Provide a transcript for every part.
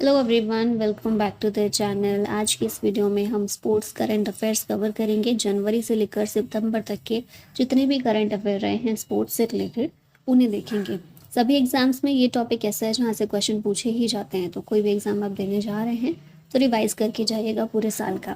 Hello everyone, welcome back to the channel. आज की इस वीडियो में हम स्पोर्ट्स करंट अफेयर्स कवर करेंगे। जनवरी से लेकर सितंबर तक के जितने भी करंट अफेयर रहे हैं स्पोर्ट्स से रिलेटेड उन्हें देखेंगे। सभी एग्जाम्स में ये टॉपिक ऐसा है जहाँ से क्वेश्चन पूछे ही जाते हैं, तो कोई भी एग्जाम आप देने जा रहे हैं तो रिवाइज करके जाइएगा पूरे साल का।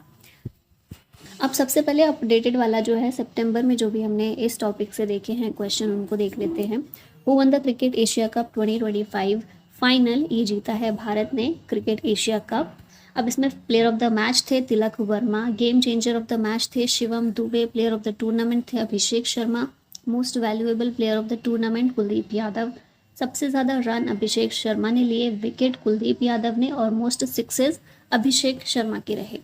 अब सबसे पहले अपडेटेड वाला जो है सितंबर में जो भी हमने इस टॉपिक से देखे हैं क्वेश्चन, उनको देख लेते हैं। Who won the cricket Asia cup 2025 final, ये जीता है भारत ने क्रिकेट एशिया कप। अब इसमें प्लेयर ऑफ द मैच थे Tilak Varma, game changer of the match थे Shivam Dube, player of the tournament थे Abhishek Sharma, most valuable player of the tournament Kuldeep Yadav. सबसे ज़्यादा रन अभिषेक शर्मा ने लिए, विकेट कुलदीप यादव ने, और मोस्ट सिक्सेस अभिषेक शर्मा के रहे।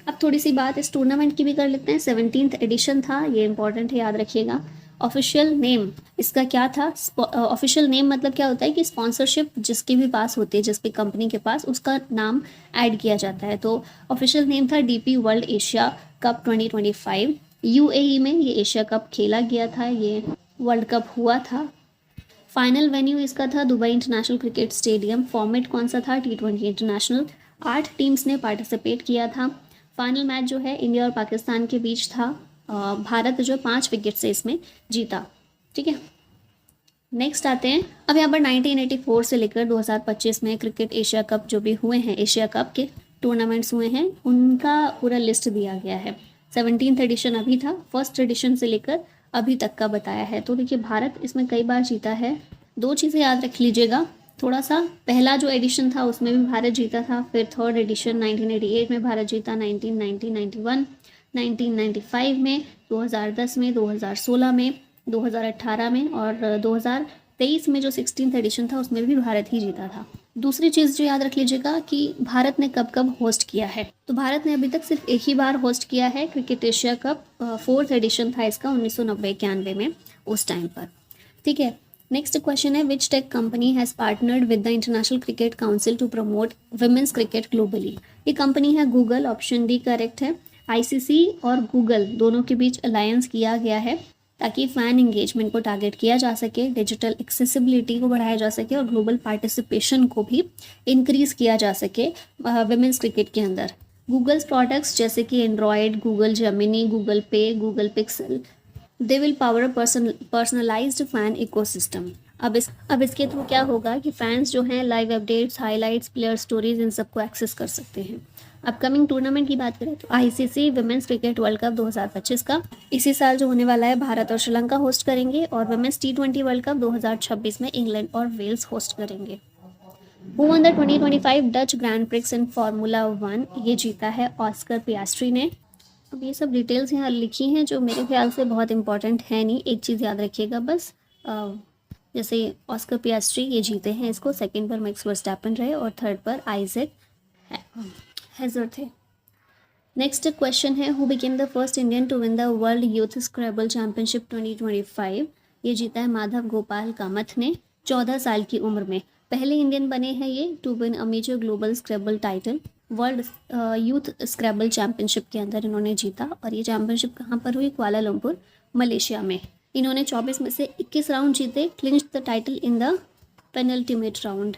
अब थोड़ी सी बात इस टूर्नामेंट की भी कर लेते हैं। 17th एडिशन था, ये इंपॉर्टेंट है, याद रखिएगा। ऑफिशियल नेम इसका क्या था? ऑफिशियल नेम मतलब क्या होता है कि स्पॉन्सरशिप जिसके भी पास होती है, जिस भी कंपनी के पास, उसका नाम ऐड किया जाता है। तो ऑफिशियल नेम था DP world Asia cup 2025। UAE में ये एशिया कप खेला गया था, ये वर्ल्ड कप हुआ था। फाइनल वेन्यू इसका था Dubai international cricket stadium. Format कौन सा था? T20 international. 8 टीम्स ने पार्टिसिपेट किया था। फाइनल मैच जो है इंडिया और पाकिस्तान के बीच था। भारत जो 5 विकेट से इसमें जीता। ठीक है, नेक्स्ट आते हैं। अब यहाँ पर 1984 से लेकर 2025 में क्रिकेट एशिया कप जो भी हुए हैं, एशिया कप के टूर्नामेंट्स हुए हैं, उनका पूरा लिस्ट दिया गया है। 17th एडिशन अभी था, फर्स्ट एडिशन से लेकर अभी तक का बताया है। तो देखिए भारत इसमें कई बार जीता है। 2 चीज़ें याद रख लीजिएगा थोड़ा सा। पहला जो एडिशन था उसमें भी भारत जीता था, फिर थर्ड एडिशन 1988 में भारत जीता, 1990, 91, 1995 में, 2010 में, 2016 में, 2018 में, और 2023 में जो 16th एडिशन था उसमें भी भारत ही जीता था। दूसरी चीज़ जो याद रख लीजिएगा कि भारत ने कब कब होस्ट किया है। तो भारत ने अभी तक सिर्फ एक ही बार होस्ट किया है cricket Asia cup. 4th addition था इसका 1990-91 में, उस टाइम पर। ठीक है, नेक्स्ट क्वेश्चन है which tech company has partnered with the international cricket council to promote women's cricket globally. ये कंपनी है गूगल, ऑप्शन डी करेक्ट है। आईसीसी और गूगल दोनों के बीच अलायंस किया गया है ताकि फ़ैन इंगेजमेंट को टारगेट किया जा सके, डिजिटल एक्सेसिबिलिटी को बढ़ाया जा सके और ग्लोबल पार्टिसिपेशन को भी इंक्रीज़ किया जा सके वुमेन्स क्रिकेट के अंदर। गूगल्स प्रोडक्ट्स जैसे कि Android, Google Gemini, Google Pay, Google Pixel, they will power personalised fan ecosystem. अब इसके थ्रू क्या होगा कि फैंस जो हैं live updates, highlights, player stories, इन सबको एक्सेस कर सकते हैं। अपकमिंग टूर्नामेंट की बात करें तो ICC women's cricket world cup 2025 का इसी साल जो होने वाला है, भारत और श्रीलंका होस्ट करेंगे, और वुमेन्स T20 वर्ल्ड कप 2026 में इंग्लैंड और वेल्स होस्ट करेंगे। Who won the 2025 Dutch grand prix in formula 1, ये जीता है ऑस्कर पियास्ट्री ने। अब ये सब डिटेल्स यहाँ लिखी हैं जो मेरे ख्याल से बहुत इंपॉर्टेंट है नहीं। एक चीज़ याद रखिएगा बस, जैसे ऑस्कर पियास्ट्री ये जीते हैं इसको, सेकंड पर मैक्स वर्स्टैपन रहे और थर्ड पर आइजैक हैजर थे। नेक्स्ट क्वेश्चन है who became the first Indian to win the World Youth Scrabble Championship 2025। ये जीता है माधव गोपाल कामथ ने। 14 साल की उम्र में पहले इंडियन बने हैं ये to win a major global Scrabble title. World Youth Scrabble Championship के अंदर इन्होंने जीता, और ये चैंपियनशिप कहाँ पर हुई? कुआलालंपुर, मलेशिया में। इन्होंने 24 में से 21 राउंड जीते, clinched the title in the penultimate round.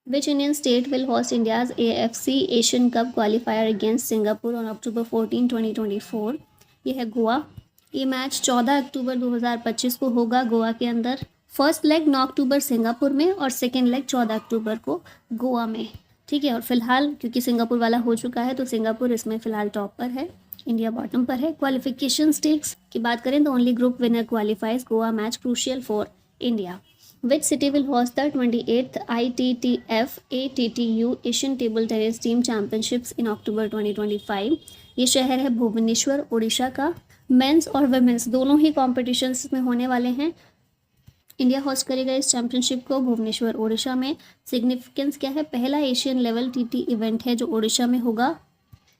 Which Indian state will host India's AFC Asian Cup qualifier against Singapore on October 14, 2024? ये है गोवा। ये मैच 14 अक्टूबर 2025 को होगा गोवा के अंदर। फर्स्ट लेग 9 अक्टूबर सिंगापुर में और सेकेंड लेग 14 अक्टूबर को गोवा में। ठीक है, और फिलहाल क्योंकि सिंगापुर वाला हो चुका है तो सिंगापुर इसमें फिलहाल टॉप पर है, इंडिया बॉटम पर है। क्वालिफिकेशन स्टेक्स की बात करें तो only group winner qualifies. Goa match crucial for India. Which city will host the 28th ITTF ATTU Asian Table Tennis Team Championships in October 2025? ये शहर है भुवनेश्वर, उड़ीसा का। मेंस और वुमेन्स दोनों ही कॉम्पिटिशन्स में होने वाले हैं। इंडिया होस्ट करेगा इस चैंपियनशिप को भुवनेश्वर, उड़ीसा में। सिग्निफिकेंस क्या है? पहला एशियन लेवल टीटी इवेंट है जो उड़ीसा में होगा।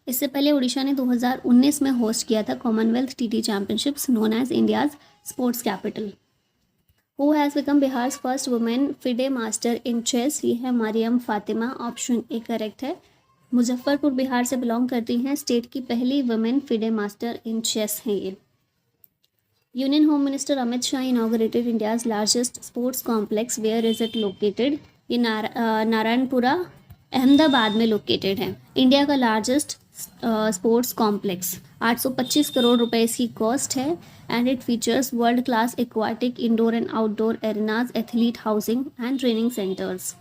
इससे पहले उड़ीसा ने 2019 में होस्ट किया था Commonwealth TT championships, known as India's sports capital. Who has become Bihar's first women FIDE master in chess? ये है Mariam Fatima, option A correct है। मुजफ्फरपुर बिहार से बिलोंग करती हैं, स्टेट की पहली women FIDE master in chess हैं ये। Union home minister Amit Shah inaugurated India's largest sports complex, where is it located? ये नारायणपुरा अहमदाबाद में लोकेटेड है। इंडिया का लार्जेस्ट स्पोर्ट्स कॉम्प्लेक्स, 825 करोड़ रुपए इसकी कॉस्ट है and it features world class aquatic indoor and outdoor arenas, athlete housing and training centres.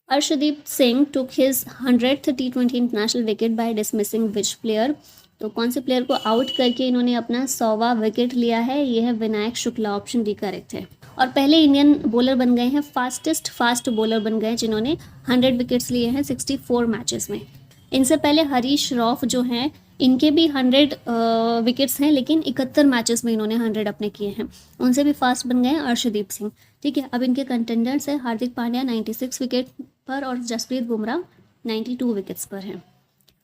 Arshdeep Singh took his 100th T20 international wicket bye dismissing which player. तो कौन से player को out करके इन्होंने अपना 100वां विकेट लिया है? ये है Vinayak Shukla, option D correct है। और पहले इंडियन बॉलर बन गए हैं, फास्ट बॉलर बन गए जिन्होंने 100 विकेट्स लिए हैं 64 मैचेस में। इनसे पहले हरीश रॉफ जो हैं, इनके भी 100 विकेट्स हैं, लेकिन 71 मैचेस में इन्होंने 100 अपने किए हैं। उनसे भी फास्ट बन गए हैं अर्शदीप सिंह। ठीक है, अब इनके कंटेंडर्स हैं हार्दिक पांड्या 96 विकेट पर और जसप्रीत बुमराह 92 विकेट्स पर हैं।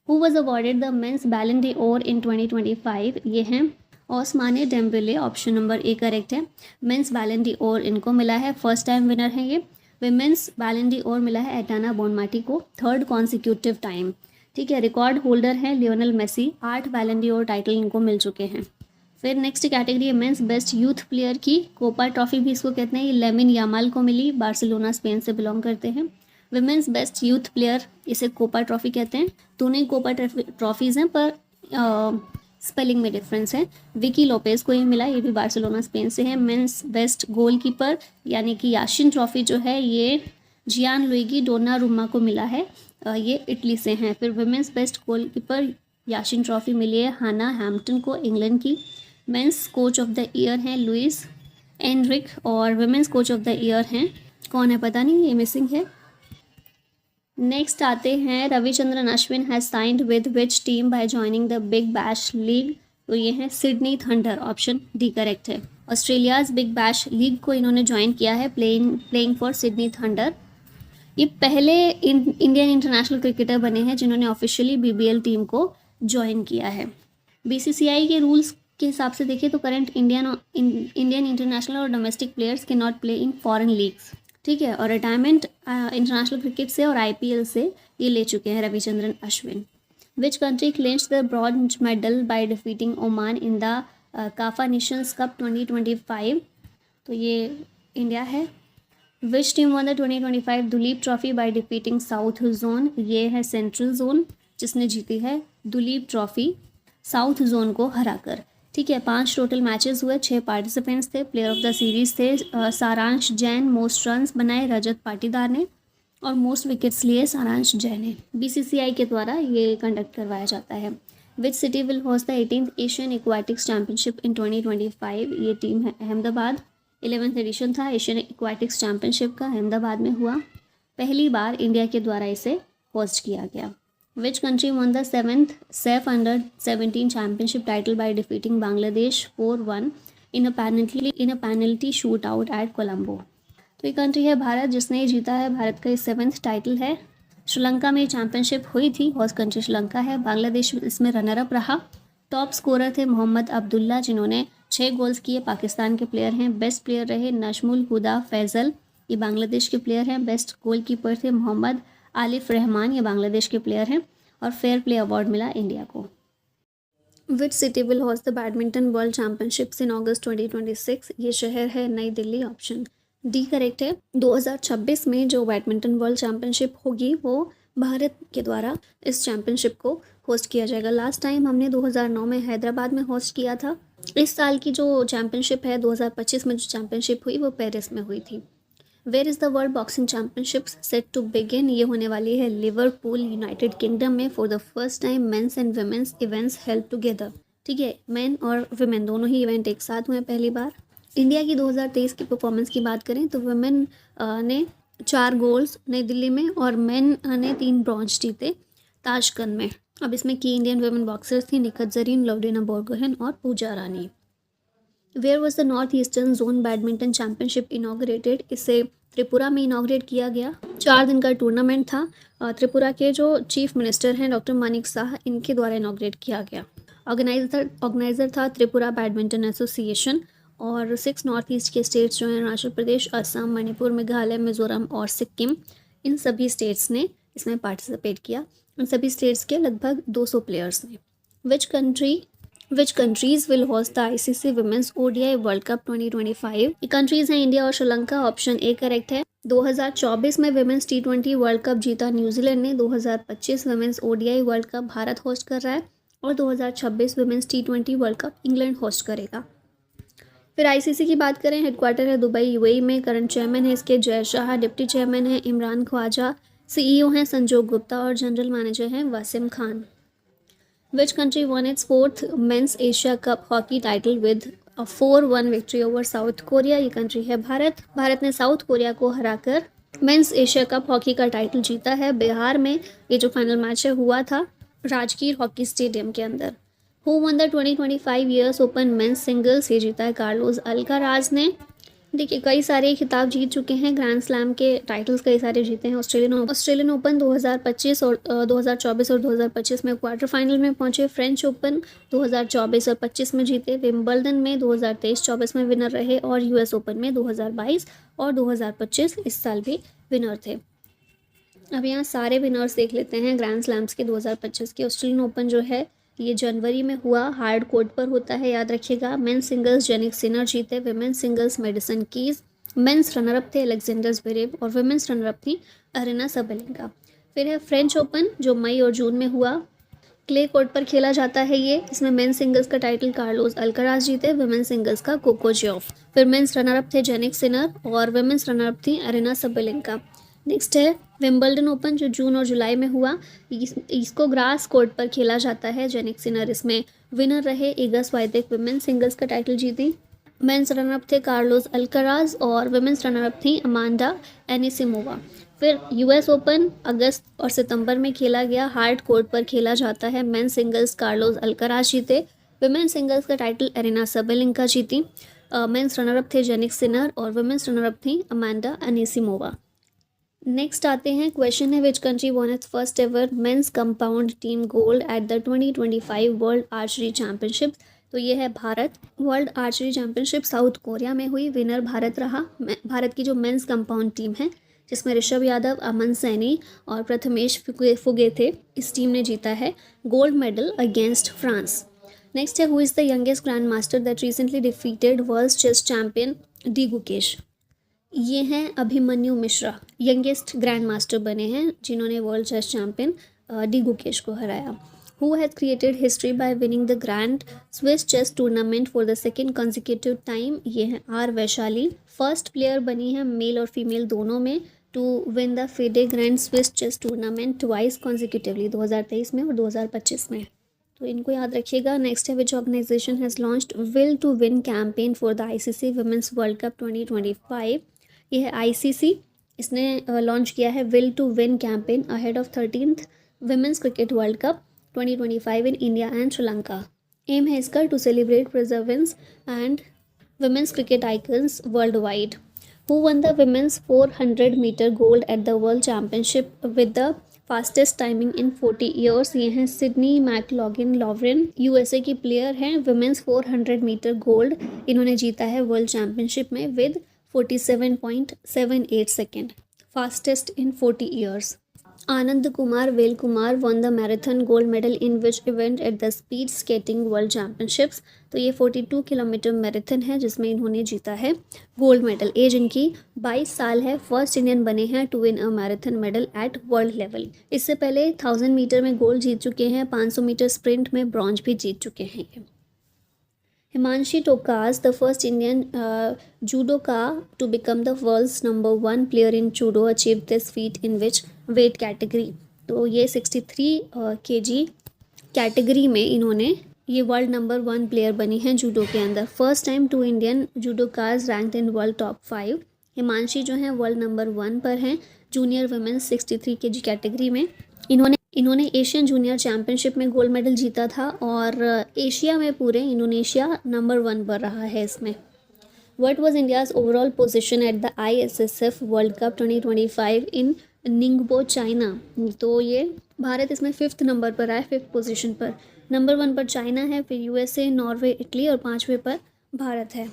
Who was awarded the men's Ballon d'Or in 2025? ये हैं Ousmane Dembele, option number A correct है। मेंस बैलन ड'ओर इनको मिला है, फर्स्ट टाइम विनर है ये। विमेंस बैलन ड'ओर मिला है एटाना बोनमाटी को, 3rd कॉन्सिक्यूटिव टाइम। ठीक है, रिकॉर्ड होल्डर है लियोनेल मेसी, 8 बैलन ड'ओर टाइटल इनको मिल चुके हैं। फिर नेक्स्ट कैटेगरी है मेंस बेस्ट यूथ प्लेयर की, कोपा ट्रॉफी भी इसको कहते हैं, ये लेमिन यामाल को मिली, बार्सिलोना स्पेन से बिलोंग करते हैं। विमेंस बेस्ट यूथ प्लेयर, इसे कोपा ट्रॉफी कहते हैं। दोनों ही कोपा ट्रॉफीज़ हैं पर स्पेलिंग में डिफरेंस है। विकी लोपेज को ये मिला, ये भी बार्सिलोना स्पेन से है। मेंस बेस्ट गोलकीपर यानी कि याशिन ट्रॉफी जो है ये जियान लुइगी डोनारुमा को मिला है, ये इटली से हैं। फिर women's best goalkeeper Yashin trophy मिली है हाना हैम्पटन को, इंग्लैंड की। Men's coach of the year हैं लुइस एनरिक और women's coach of the year हैं कौन है पता नहीं, ये मिसिंग है। नेक्स्ट आते हैं Ravichandran Ashwin has signed with which team by joining the big bash league? तो ये है Sydney thunder, option D correct है। ऑस्ट्रेलियाज बिग बैश लीग को इन्होंने ज्वाइन किया है, प्लेइंग फॉर सिडनी थंडर। ये पहले इंडियन इंटरनेशनल क्रिकेटर बने हैं जिन्होंने ऑफिशियली BBL टीम को ज्वाइन किया है। BCCI के रूल्स के हिसाब से देखिए तो करंट इंडियन इंटरनेशनल और डोमेस्टिक प्लेयर्स के not play in foreign leagues. ठीक है, और रिटायरमेंट इंटरनेशनल क्रिकेट से और IPL से ये ले चुके हैं Ravichandran Ashwin. Which country clinched the bronze medal by defeating Oman in the CAFA Nations Cup 2025? तो ये इंडिया है। Which team won the 2025 Duleep trophy by defeating south zone? ये है सेंट्रल जोन जिसने जीती है दुलीप ट्रॉफी साउथ जोन को हराकर। ठीक है, 5 टोटल मैचेस हुए, 6 पार्टिसिपेंट्स थे। प्लेयर ऑफ द सीरीज थे सारांश जैन, मोस्ट रन्स बनाए रजत पाटीदार ने और मोस्ट विकेट्स लिए सारांश जैन ने। BCCI के द्वारा ये कंडक्ट करवाया जाता है। Which city will host the 18th Asian aquatics championship in 2025? ये टीम है अहमदाबाद। 11th एडिशन था एशियन एक्वाटिक्स चैम्पियनशिप का, अहमदाबाद में हुआ। पहली बार इंडिया के द्वारा इसे होस्ट किया गया। Which country won the 7th SAF Under-17 championship title by defeating Bangladesh 4-1 in a penalty shootout at Colombo? तो ये कंट्री है भारत, जिसने जीता है। भारत का ये 7th टाइटल है। श्रीलंका में चैंपियनशिप हुई थी, होस्ट कंट्री श्रीलंका है। बांग्लादेश इसमें रनर अप रहा। टॉप स्कोरर थे मोहम्मद अब्दुल्ला जिन्होंने 6 गोल्स किए, पाकिस्तान के प्लेयर हैं। बेस्ट प्लेयर रहे नजमुल हुदा फैज़ल, ये बांग्लादेश के प्लेयर हैं। बेस्ट गोलकीपर थे मोहम्मद आलिफ रहमान, ये बांग्लादेश के प्लेयर हैं। और फेयर प्ले अवार्ड मिला इंडिया को। Which city will host the badminton world championships in August 2026? ये शहर है नई दिल्ली, ऑप्शन डी करेक्ट है। 2026 में जो बैडमिंटन वर्ल्ड चैम्पियनशिप होगी वो भारत के द्वारा इस चैम्पियनशिप को होस्ट किया जाएगा। लास्ट टाइम हमने 2009 में हैदराबाद में होस्ट किया था। इस साल की जो चैम्पियनशिप है 2025 में जो चैम्पियनशिप हुई वो पेरिस में हुई थी। Where is the world boxing championships set to begin? ये होने वाली है लिवरपूल, यूनाइटेड किंगडम में। For the first time men's and women's events held together. ठीक है, मेन और वुमेन दोनों ही इवेंट एक साथ हुए पहली बार। इंडिया की 2023 की परफॉर्मेंस की बात करें तो वुमेन ने 4 गोल्ड्स नई दिल्ली में और मेन ने 3 ब्रॉन्ज जीते ताशकंद में। अब इसमें की इंडियन वुमेन बॉक्सर्स थी निखत जरीन, लवलीना बोरगोहेन और Pooja Rani. Where was the north eastern zone badminton championship inaugurated? इसे त्रिपुरा में इनॉग्रेट किया गया। 4 दिन का टूर्नामेंट था। त्रिपुरा के जो चीफ मिनिस्टर हैं डॉक्टर मानिक शाह, इनके द्वारा इनॉग्रेट किया गया। ऑर्गेनाइजर था त्रिपुरा बैडमिंटन एसोसिएशन। और 6 नॉर्थ ईस्ट के स्टेट्स जो हैं अरुणाचल प्रदेश, असम, मणिपुर, मेघालय, मिजोरम और सिक्किम, इन सभी स्टेट्स ने इसमें पार्टिसिपेट किया। इन सभी स्टेट्स के लगभग 200 प्लेयर्स ने। Which country which countries will host the ICC women's ODI world cup 2025? ये कंट्रीज हैं इंडिया और श्रीलंका। ऑप्शन ए करेक्ट है। 2024 में वुमेन्स टी20 वर्ल्ड कप जीता न्यूजीलैंड ने। 2025 women's ODI world cup Bharat host कर रहा है और 2026 वुमेन्स टी20 वर्ल्ड कप इंग्लैंड होस्ट करेगा। फिर आईसीसी की बात करें, हेडक्वार्टर है दुबई यूएई में। करंट चेयरमैन है इसके जय शाह, डिप्टी चेयरमैन है इमरान ख्वाजा, सीईओ हैं संजोग गुप्ता और जनरल मैनेजर हैं Wasim Khan. Which country won its fourth Men's Asia Cup hockey title with 4-1 victory over South Korea? ये कंट्री है भारत। भारत ने साउथ कोरिया को हराकर मेंस एशिया कप हॉकी का टाइटल जीता है। बिहार में ये जो फाइनल मैच है हुआ था राजगीर हॉकी स्टेडियम के अंदर। Who won the 2025 years open men's singles? ये जीता है कार्लोस अल्काराज ने। देखिए कई सारे खिताब जीत चुके हैं, ग्रैंड स्लैम के टाइटल्स कई सारे जीते हैं। ऑस्ट्रेलियन ओपन 2025 और 2024 और 2025 में क्वार्टर फाइनल में पहुंचे। फ्रेंच ओपन 2024 और 25 में जीते। विंबलडन में 2023-24 में विनर रहे और यूएस ओपन में 2022 और 2025 इस साल भी विनर थे। अब यहाँ सारे विनर्स देख लेते हैं ग्रैंड स्लैम्स के 2025 के। ऑस्ट्रेलियन ओपन जो है ये जनवरी में हुआ, हार्ड कोर्ट पर होता है, याद रखिएगा। मेंस सिंगल्स जेनिक सिनर जीते। Women's singles Madison Keys. Men's runner up थे अलेक्जेंडर ज़्वेरेव और विमेंस रनरअप थी अरेना सबलेंका। फिर है फ्रेंच ओपन जो मई और जून में हुआ, क्ले कोर्ट पर खेला जाता है ये। इसमें मेंस सिंगल्स का टाइटल कार्लोस अल्काराज जीते, विमेंस सिंगल्स का कोको जियोफ। फिर मेंस रनरअप थे जेनिक सिनर और विमेंस रनरअप थी अरेना सबलेंका। नेक्स्ट है विंबलडन ओपन जो जून और जुलाई में हुआ। इसको ग्रास कोर्ट पर खेला जाता है। जेनिक सिनर इसमें विनर रहे। इगा स्वाइतेक विमेंस सिंगल्स का टाइटल जीती। मेंस रनरअप थे कार्लोस अल्काराज और विमेंस रनरअप थी अमांडा एनिसिमोवा। फिर यूएस ओपन अगस्त और सितंबर में खेला गया, हार्ड कोर्ट पर खेला जाता है। मेंस सिंगल्स कार्लोस अल्काराज जीते। विमेंस सिंगल्स का टाइटल एरेना सबलेंका जीती। मेंस रनरअप थे जेनिक सिनर और विमेंस रनरअप थी अमांडा एनिसिमोवा। नेक्स्ट आते हैं, क्वेश्चन है which country won its first ever men's compound team gold at the 2025 world archery championship? तो ये है Bharat. World archery championship South Korea में हुई, विनर भारत रहा। भारत की जो मेंस कंपाउंड टीम है जिसमें ऋषभ यादव, अमन सैनी और प्रथमेश फुगे थे, इस टीम ने जीता है gold medal against France. Next है, who is the youngest grand master that recently defeated world chess champion D Gukesh? ये हैं Abhimanyu Mishra, youngest grand master बने हैं जिन्होंने world chess champion D Gukesh को हराया। Who has created history by winning the grand Swiss chess tournament for the second consecutive time? ये हैं are Vaishali. First player बनी है मेल और फीमेल दोनों में to win the FIDE grand Swiss chess tournament twice consecutively, 2023 में और 2025 में। तो इनको याद रखिएगा। नेक्स्ट है, which organisation has launched will to win campaign for the ICC women's world cup 2025? ये है आईसीसी। इसने लॉन्च किया है will to win campaign ahead of 13th women's cricket world cup 2025 in India and Sri. एम है इसका to celebrate perseverance and women's cricket icons world wide. Who won the women's 400 metre gold at the world championship with the fastest timing in 40 years? ये हैं Sydney मैकलॉगिन लॉवरेन, USA की player हैं। Women's 400 metre gold इन्होंने जीता है world championship में with 47.78 second, fastest in 40 years. Anand Kumar well Kumar one the marathon gold medal in which event at the speed skating world championships? तो ये 42 किलोमीटर मैराथन है जिसमें इन्होंने जीता है गोल्ड मेडल। एज इनकी 22 साल है। फर्स्ट इंडियन बने हैं to win a marathon medal at world level. इससे पहले 1000 मीटर में गोल्ड जीत चुके हैं, 500 मीटर स्प्रिंट में ब्रॉन्ज भी जीत चुके हैं। Himanshi Tokas the first Indian judoka to become the world's number 1 player in judo achieved this feat in which weight category? तो ये 63 kg कैटेगरी में इन्होंने ये वर्ल्ड नंबर 1 प्लेयर बनी हैं जूडो के अंदर। First time 2 Indian judokas ranked in world top 5। Himanshi जो हैं वर्ल्ड नंबर 1 पर हैं जूनियर वुमेन्स 63 kg कैटेगरी में। इन्होंने एशियन जूनियर चैंपियनशिप में गोल्ड मेडल जीता था और एशिया में पूरे इंडोनेशिया नंबर 1 पर रहा है इसमें। What was India's overall position at the ISSF World Cup 2025 in Ningbo, China? तो ये भारत इसमें 5th नंबर पर आया, 5th पोजीशन पर। नंबर 1 पर चाइना है, फिर यूएसए, नॉर्वे, इटली और 5वें पर भारत है।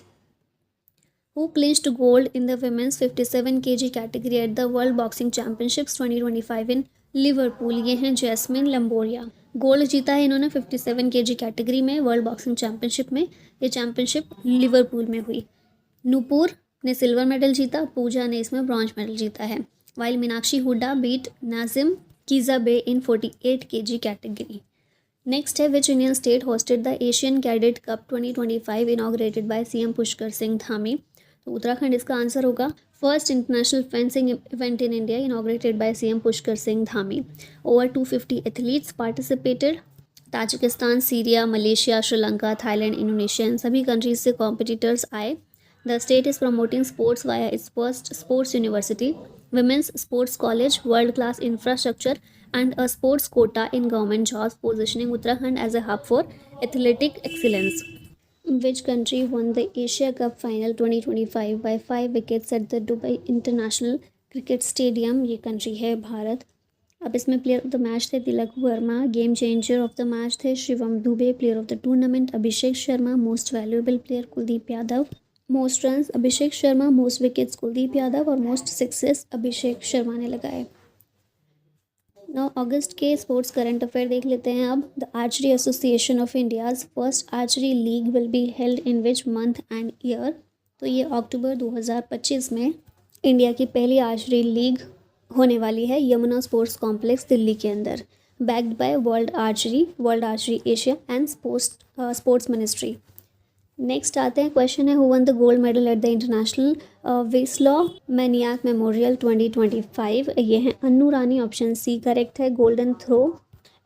Who clinched gold in the women's 57 kg category at the World Boxing Championships 2025 in Liverpool? ये हैं जैस्मिन लम्बोरिया। गोल्ड जीता है इन्होंने 57 kg कैटेगरी में वर्ल्ड बॉक्सिंग चैंपियनशिप में। ये चैंपियनशिप लिवरपूल में हुई। नूपुर ने सिल्वर मेडल जीता, पूजा ने इसमें ब्रॉन्ज मेडल जीता है। वाइल मीनाक्षी हुड्डा बीट नाजिम कीज़ाबे इन 48 kg कैटेगरी। नेक्स्ट है which Indian state hosted the Asian cadet cup 2025 inaugurated by CM Pushkar Singh Dhami. तो उत्तराखंड इसका आंसर होगा। First international fencing event in India inaugurated by CM Pushkar Singh Dhami. Over 250 athletes participated. Tajikistan, Syria, Malaysia, Sri Lanka, Thailand, Indonesia इन सभी countries से competitors आए। The state is promoting sports via it's first sports university, women's sports college, world-class infrastructure, and a sports quota in government jobs, positioning Uttarakhand as a hub for athletic excellence. Which country won the Asia Cup Final 2025 by 5 wickets at the Dubai International Cricket Stadium? ये country है भारत। अब इसमें player of the match थे Tilak Varma, game changer of the match थे Shivam Dube, player of the tournament Abhishek Sharma, most valuable player Kuldeep Yadav, most runs Abhishek Sharma, most wickets Kuldeep Yadav और most sixes Abhishek Sharma ने लगाए। 9 अगस्त के स्पोर्ट्स करंट अफेयर देख लेते हैं अब। The archery association of India's first archery league will be held in which month and year? तो ये अक्टूबर 2025 में इंडिया की पहली आर्चरी लीग होने वाली है यमुना स्पोर्ट्स कॉम्प्लेक्स दिल्ली के अंदर। Backed by world archery Asia and sports ministry. Next आते हैं क्वेश्चन है who won the gold medal at the international Wieslaw Maniak memorial 2025? ये है Annu Rani, option C correct है। Golden throw.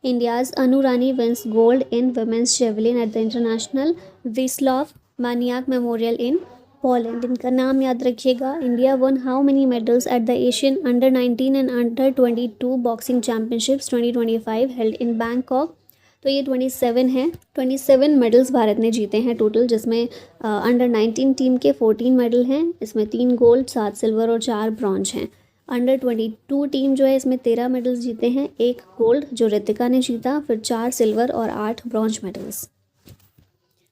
India's Annu Rani wins gold in women's javelin at the international Wieslaw Maniak memorial in Poland. इनका नाम याद रखिएगा। India won how many medals at the Asian under 19 and under 22 boxing championships 2025 held in Bangkok? तो ये 27 है। 27 medals Bharat ने जीते हैं टोटल, जिसमें अंडर 19 टीम के 14 मेडल हैं। इसमें 3 गोल्ड, 7 सिल्वर और 4 ब्रॉन्ज हैं। अंडर 22 टीम जो है इसमें 13 मेडल्स जीते हैं, 1 गोल्ड जो रितिका ने जीता, फिर 4 सिल्वर और 8 ब्रॉन्ज मेडल्स।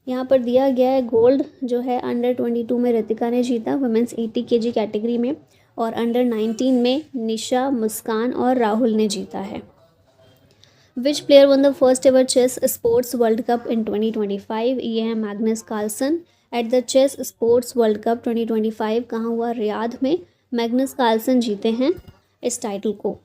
यहाँ पर दिया गया है गोल्ड जो है अंडर 22 में रितिका ने जीता वुमेंस 80 kg कैटेगरी में, और अंडर 19 में निशा, मुस्कान और राहुल ने जीता है। Which player won the first ever chess sports world cup in 2025? ये है Magnus Carlsen. At the chess sports world cup 2025 कहाँ हुआ? रियाद में। मैग्नस कार्लसन जीते हैं इस टाइटल को।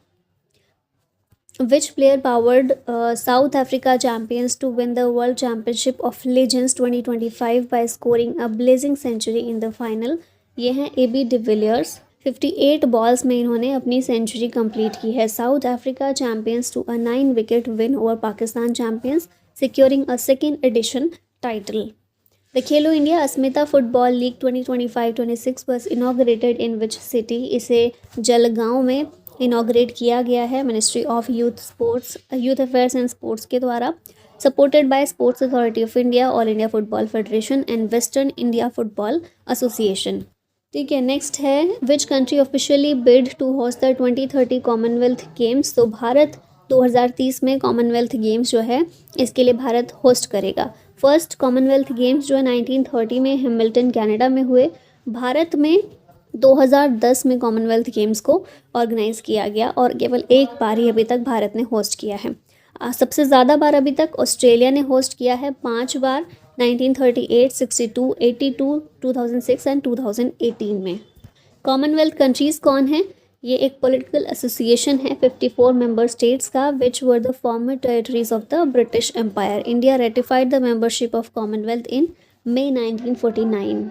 Which player powered South Africa champions to win the world championship of legends 2025 by scoring a blazing century in the final? ये हैं AB de Villiers. 58 balls में इन्होंने अपनी सेंचुरी कंप्लीट की है। South Africa champions to a 9 wicket win over Pakistan champions, securing a second edition title. The Khelo India Asmita football league 2025-26 was inaugurated in which city? इसे जलगांव में inaugurate किया गया है ministry of youth affairs and sports के द्वारा, supported by sports authority of India, all India football federation and western India football association. ठीक है, next है which country officially bid to host the 2030 Commonwealth games? तो भारत 2030 में Commonwealth games जो है इसके लिए भारत होस्ट करेगा। फर्स्ट कॉमनवेल्थ गेम्स जो है 1930 में हैमिल्टन कनाडा में हुए। भारत में 2010 में कॉमनवेल्थ गेम्स को ऑर्गेनाइज किया गया और केवल एक बार ही अभी तक भारत ने होस्ट किया है। सबसे ज़्यादा बार अभी तक ऑस्ट्रेलिया ने होस्ट किया है, 5 बार, 1938, 62, 82, 2006 एंड 2018 में। कॉमनवेल्थ कंट्रीज़ कौन है? ये एक पॉलिटिकल एसोसिएशन है 54 मेंबर स्टेट्स का, which were the former territories of the British empire. India ratified the membership of Commonwealth in May 1949।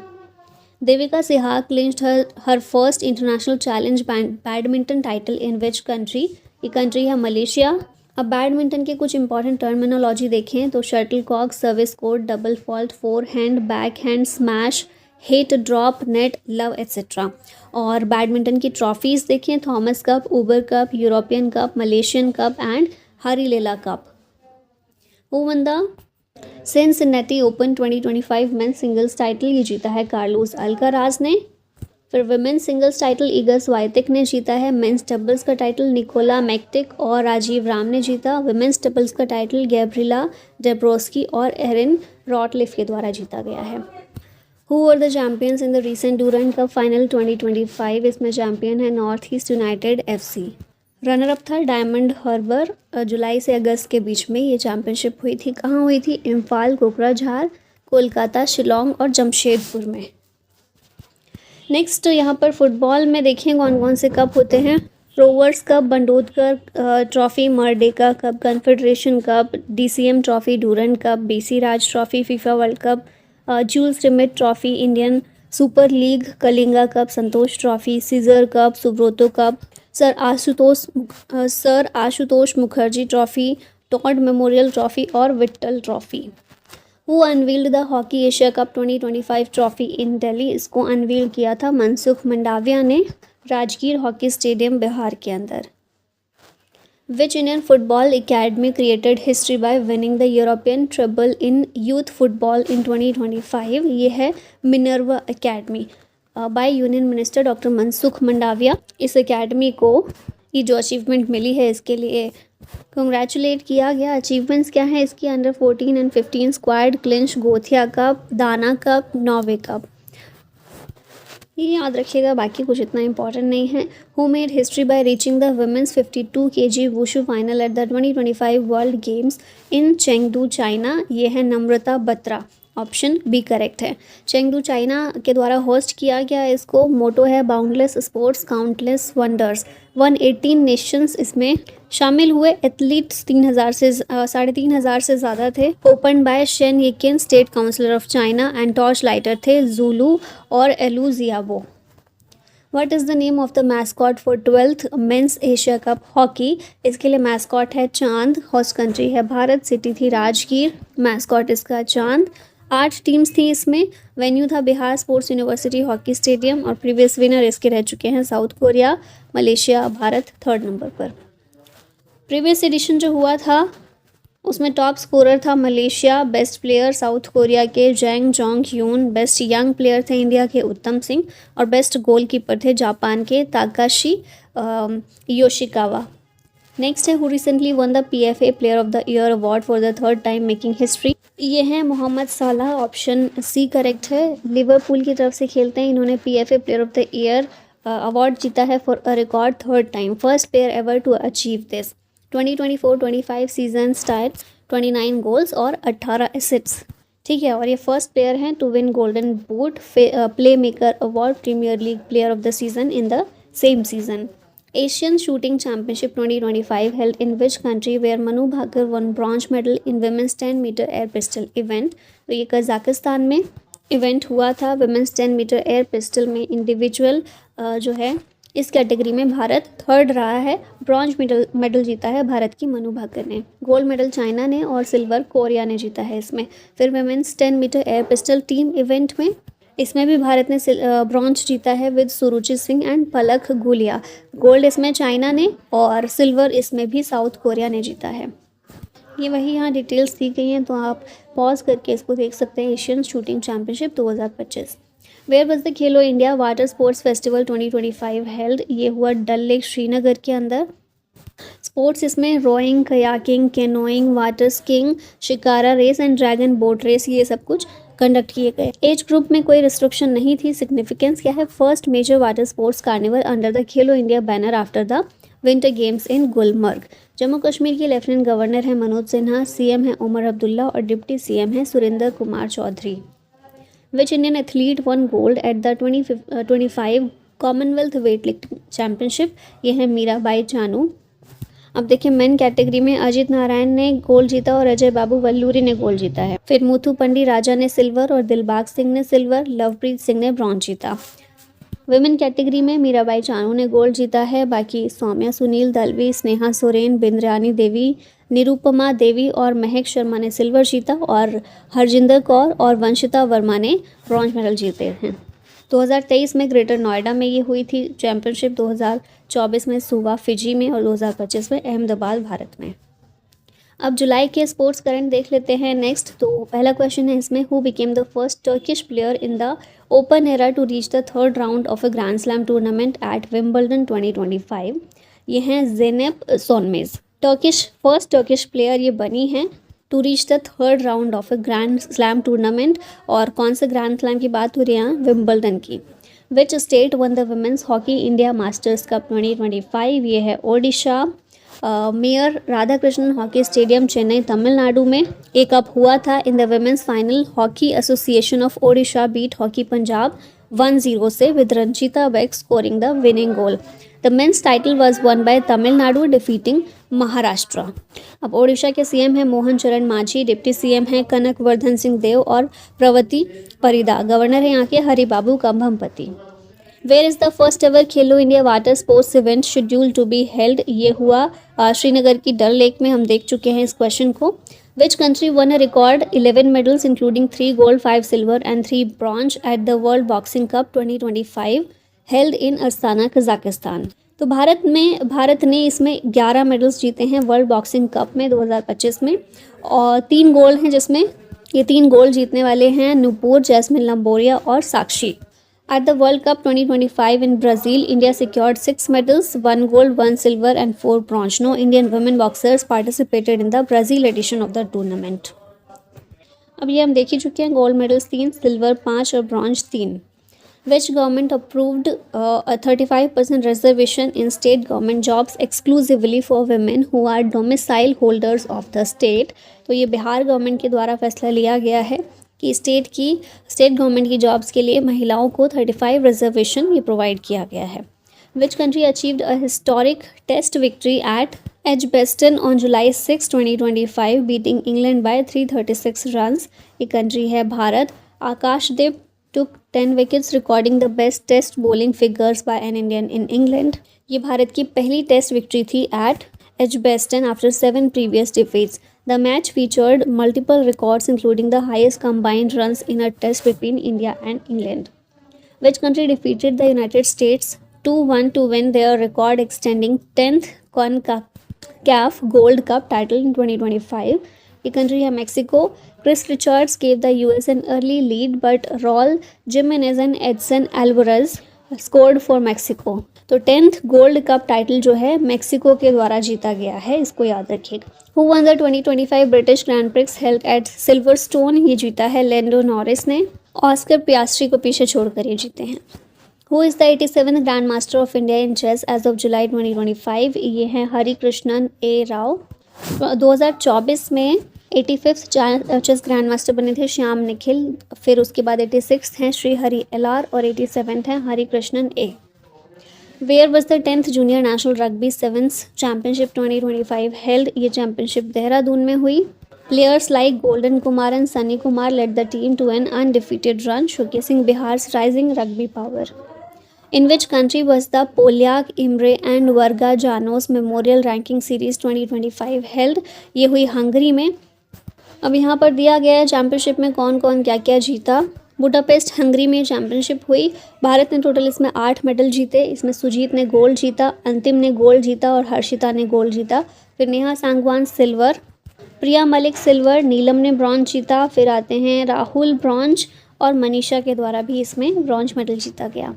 Devika Sihag clinched her first international challenge badminton title in which country? ये country है Malaysia. अब badminton के कुछ important terminology देखें तो shuttle cock, service court, double fault, fore hand, back hand, smash, hit, drop, net, love etcetera. और badminton की trophies देखें, Thomas cup, Uber cup, European cup, Malaysian cup and Harilela cup. Who won the Cincinnati open 2025 men's singles title? ये जीता है Carlos Alcaraz ने। फिर women's singles title Iga Swiatek ने जीता है। मेंस डबल्स का टाइटल निकोला मैक्टिक और राजीव राम ने जीता। वुमेन्स डबल्स का टाइटल गैब्रिला डेब्रोस्की और एरिन रॉटलिफ के द्वारा जीता गया है। Who are the champions in the recent Durand cup final 2025? इसमें चैम्पियन है north east United FC। Runner up था डायमंड हार्बर। जुलाई से अगस्त के बीच में ये चैम्पियनशिप हुई थी। कहाँ हुई थी? इम्फाल, कोकराझार, कोलकाता, शिलोंग और जमशेदपुर में। नेक्स्ट यहाँ पर फुटबॉल में देखें कौन कौन से कप होते हैं। Rovers cup, Bandodkar trophy, Merdeka cup, Confederation cup, DCM trophy, Durand cup, BC Raj trophy, FIFA world cup, Jules Rimet trophy, Indian super league, Kalinga cup, Santosh trophy, Scissors cup, Subroto cup, sir Ashutosh Mukherjee trophy, Todd memorial trophy और Vittal trophy. Who unveiled the hockey Asia cup 2025 trophy in Delhi? इसको unveil किया था मनसुख मंडाविया ने Rajgir hockey stadium Bihar के अंदर। Which Indian football academy created history by winning the European treble in youth football in 2025? ये है Minerva academy by union minister doctor Mansukh Mandaviya. इस academy को ये जो अचीवमेंट मिली है इसके लिए कंग्रेचुलेट किया गया। अचीवमेंट्स क्या है इसकी? Under 14 and 15 squad clinch, Gothia cup, Dana cup, Norway cup. ये याद रखिएगा, बाकी कुछ इतना इंपॉर्टेंट नहीं है। Who made history by reaching the women's 52 kg wushu final at the 2025 world games in Chengdu China? ये है Namrata Batra. Option B correct है। चेंगडू चाइना के द्वारा होस्ट किया गया। इसको मोटो है boundless sports countless wonders. 118 nations इसमें शामिल हुए। एथलीट्स 3,500 से ज़्यादा थे। Open by Shen Yiqin, state councillor of China, and torch lighter थे जूलू और एलू जियाबो। What is the name of the mascot for 12th men's Asia cup hockey? इसके लिए मैस्कॉट है चांद, होस्ट कंट्री है भारत, सिटी थी राजगीर, मैस्कॉट इसका चांद। 8 टीम्स थी इसमें। वेन्यू था Bihar sports university hockey stadium और प्रीवियस विनर इसके रह चुके हैं South Korea, Malaysia, Bharat 3rd number पर। प्रीवियस एडिशन जो हुआ था उसमें टॉप स्कोरर था Malaysia, best player South Korea के Jang Jong Hyun, best young player थे इंडिया के उत्तम सिंह और बेस्ट गोलकीपर थे जापान के ताकाशी योशिकावा। नेक्स्ट है who recently won the PFA player of the year award for the 3rd time making history? ये है Mohamed Salah. Option C correct है। Liverpool की तरफ से खेलते हैं। इन्होंने PFA player of the year award जीता है for a record 3rd time. First player ever to achieve this. 2024-25 season stats 29 goals और 18 असिस्ट्स। ठीक है, और ये फर्स्ट प्लेयर हैं to win golden boot, playmaker award, premier league player of the season in the same season. Asian shooting championship 2025 held in which country where Manu Bhaकर won bronze medal in women's 10 metre air pistol event? तो ये Kazakhstan में event हुआ था। Women's 10 metre air pistol में individual जो है इस कैटेगरी में भारत 3rd रहा है। ब्रॉन्ज मेडल जीता है भारत की मनु भाकर ने। गोल्ड मेडल चाइना ने और सिल्वर कोरिया ने जीता है इसमें। फिर women's 10 metre air pistol team event में इसमें भी भारत ने ब्रॉन्ज जीता है with Suruchi Singh and Palak Gulia. Gold इसमें चाइना ने और सिल्वर इसमें भी साउथ कोरिया ने जीता है। ये वही यहाँ डिटेल्स दी गई हैं, तो आप पॉज करके इसको देख सकते हैं। Asian shooting championship 2025। Where was the Khelo India water sports festival 2025 held? ये हुआ डल लेक श्रीनगर के अंदर। स्पोर्ट्स इसमें rowing, kayaking, canoeing, water skiing, shikara race and dragon boat race, ये सब कुछ कंडक्ट किए गए। एज ग्रुप में कोई रिस्ट्रिक्शन नहीं थी। सिग्निफिकेंस क्या है? First major water sports carnival under the Khelo India banner after the winter games in Gulmarg. Jammu Kashmir के लेफ्टिनेंट गवर्नर है मनोज सिन्हा, CM है उमर अब्दुल्ला और डिप्टी CM है Surendra Kumar Chaudhary. Which Indian athlete won gold at the 2025 Commonwealth weightlifting championship? ये है मीराबाई चानू। अब देखिए मेन कैटेगरी में अजित नारायण ने गोल्ड जीता और अजय बाबू वल्लूरी ने गोल्ड जीता है। फिर मुथु पंडी राजा ने सिल्वर और दिलबाग सिंह ने सिल्वर, लवप्रीत सिंह ने ब्रॉन्ज जीता। वुमेन कैटेगरी में मीराबाई चानू ने गोल्ड जीता है। बाकी सौम्या सुनील दलवी, स्नेहा सोरेन, बिंद्रानी देवी, निरुपमा देवी और महक शर्मा ने सिल्वर जीता और हरजिंदर कौर और वंशिता वर्मा ने ब्रॉन्ज मेडल जीते हैं। 2023 में ग्रेटर नोएडा में ये हुई थी चैंपियनशिप, 2024 में सुवा फिजी में और 2025 में अहमदाबाद भारत में। अब जुलाई के स्पोर्ट्स करंट देख लेते हैं नेक्स्ट। तो पहला क्वेश्चन है इसमें, who became the first Turkish player in the open era to reach the 3rd round of a grand slam tournament at Wimbledon 2025? ये हैं Zeynep Sonmez. First Turkish player ये बनी हैं to reach the 3rd round of a grand slam tournament. और कौन से grand slam की बात हो रही है यहाँ? विंबलडन की। विच state won the women's hockey India masters cup 2025? ये है Odisha. Mayor Radhakrishnan hockey stadium Chennai Tamil Nadu में ये कप हुआ था। इन the women's final hockey association of Odisha beat hockey Punjab 1-0 से with Ranjita bag scoring the winning goal. The mains title was one by Tamil Nadu defeating Maharashtra. अब ओडिशा के CM हैं मोहन चरण मांझी, डिप्टी सीएम हैं कनक वर्धन सिंह देव और प्रवती परिदा। गवर्नर हैं यहाँ के Haribabu Kambhampati. Where is the first ever Khelo India water sports event scheduled to be held? ये हुआ श्रीनगर की डल लेक में। हम देख चुके हैं इस क्वेश्चन को। विच country one a record 11 medals including 3 gold 5 silver and 3 bronze eight the world boxing cup 2025 held in Astana Kazakhstan? तो भारत ने इसमें 11 मेडल्स जीते हैं वर्ल्ड बॉक्सिंग कप में 2025 में, और 3 गोल्ड हैं, जिसमें ये 3 गोल्ड जीतने वाले हैं नुपुर, जैस्मिन लंबोरिया और साक्षी। At the World Cup 2025 in Brazil, India secured 6 medals, 1 gold, 1 silver and 4 bronze. No Indian women boxers participated in the Brazil edition of the tournament. अब ये हम देख ही चुके हैं, गोल्ड मेडल्स 3, सिल्वर 5 और bronze 3. Which government approved a 35% reservation in state government jobs exclusively for women who are domicile holders of the state? तो ये बिहार गवर्नमेंट के द्वारा फैसला लिया गया है कि स्टेट गवर्नमेंट की जॉब्स के लिए महिलाओं को 35 रिजर्वेशन ये प्रोवाइड किया गया है. Which country achieved a historic test victory at Edgbaston on July 6, 2025 beating England bye 336 runs? ये कंट्री है भारत. आकाशदीप took 10 wickets recording the best test bowling figures by an Indian in England. ये भारत की पहली test victory थी at Edgbaston after 7 previous defeats. The match featured multiple records including the highest combined runs in a test between India and England. Which country defeated the United States 2-1 to win their record extending 10th CONCACAF Gold Cup title in 2025? ये country है Mexico. Chris Richards gave the US an early lead but Raul Jimenez and Edson Alvarez scored for Mexico. तो 10th gold cup title जो है Mexico के द्वारा जीता गया है, इसको याद रखिएगा. Who won the 2025 British grand prix held at Silverstone? ये जीता है लैंडो नॉरिस ने. ऑस्कर पियास्ट्री को पीछे छोड़कर ये जीते हैं. Who is the 87th grand master of India in chess age of July 2025? ये हैं हरि कृष्णन ए राव. 2024 में 85th चेस ग्रैंड मास्टर बने थे श्याम निखिल. फिर उसके बाद 86th हैं श्री हरि LR और 87th हैं Hari Krishnan A. Where was the 10th junior national rugby sevens championship 2025 held? ये चैम्पियनशिप देहरादून में हुई. Players like Golden Kumar and Sunny Kumar led the team to an undefeated run showcasing Bihar's rising rugby power. In which country was the Polyak, Imre and Varga Janos Memorial Ranking Series 2025 held? ये हुई Hungary में. अब यहाँ पर दिया गया है championship में कौन कौन क्या क्या जीता. बुडापेस्ट हंगरी में चैम्पियनशिप हुई. भारत ने टोटल इसमें 8 मेडल जीते. इसमें सुजीत ने गोल्ड जीता, अंतिम ने गोल्ड जीता और हर्षिता ने गोल्ड जीता. फिर नेहा सांगवान सिल्वर, प्रिया मलिक सिल्वर, नीलम ने ब्रॉन्ज जीता. फिर आते हैं राहुल ब्रॉन्ज और मनीषा के द्वारा भी इसमें ब्रॉन्ज मेडल जीता गया.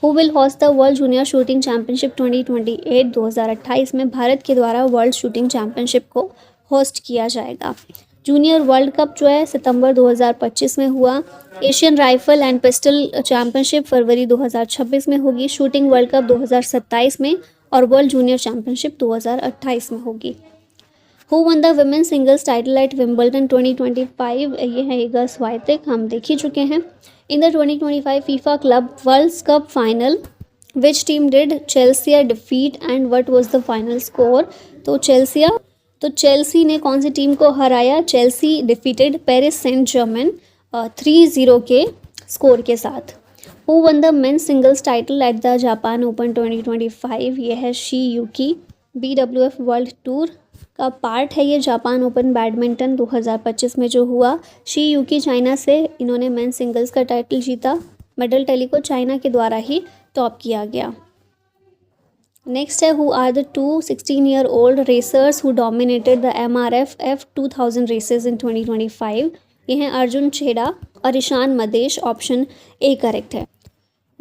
Who will host the World Junior Shooting Championship 2028? 2028 में भारत के द्वारा वर्ल्ड शूटिंग चैम्पियनशिप को होस्ट किया जाएगा. जूनियर वर्ल्ड कप जो है सितंबर 2025 में हुआ. Asian rifle and pistol championship फरवरी 2026 में होगी. शूटिंग वर्ल्ड कप 2027 में और वर्ल्ड जूनियर चैम्पियनशिप 2028 में होगी. Who won the women's singles title at Wimbledon 2025? ये है इगा स्वातिक, हम देख ही चुके हैं. In the 2025 FIFA Club World Cup final, which team did Chelsea defeat and what was the final score? तो चेल्सी ने कौन सी टीम को हराया? Chelsea defeated Paris Saint Germain 3-0 के स्कोर के साथ. Who won the men's singles title at the Japan open 2025? ये है she Yuki. BWF world tour का पार्ट है ये जापान ओपन बैडमिंटन 2025 में जो हुआ. शी यूकी चाइना से इन्होंने मेन सिंगल्स का टाइटल जीता. मेडल टैली को चाइना के द्वारा ही टॉप किया गया. नेक्स्ट है who are the 2 16-year-old racers who dominated the MRF F2000 races in 2025? ये हैं अर्जुन छेड़ा और Ishan Madesh. Option A correct है.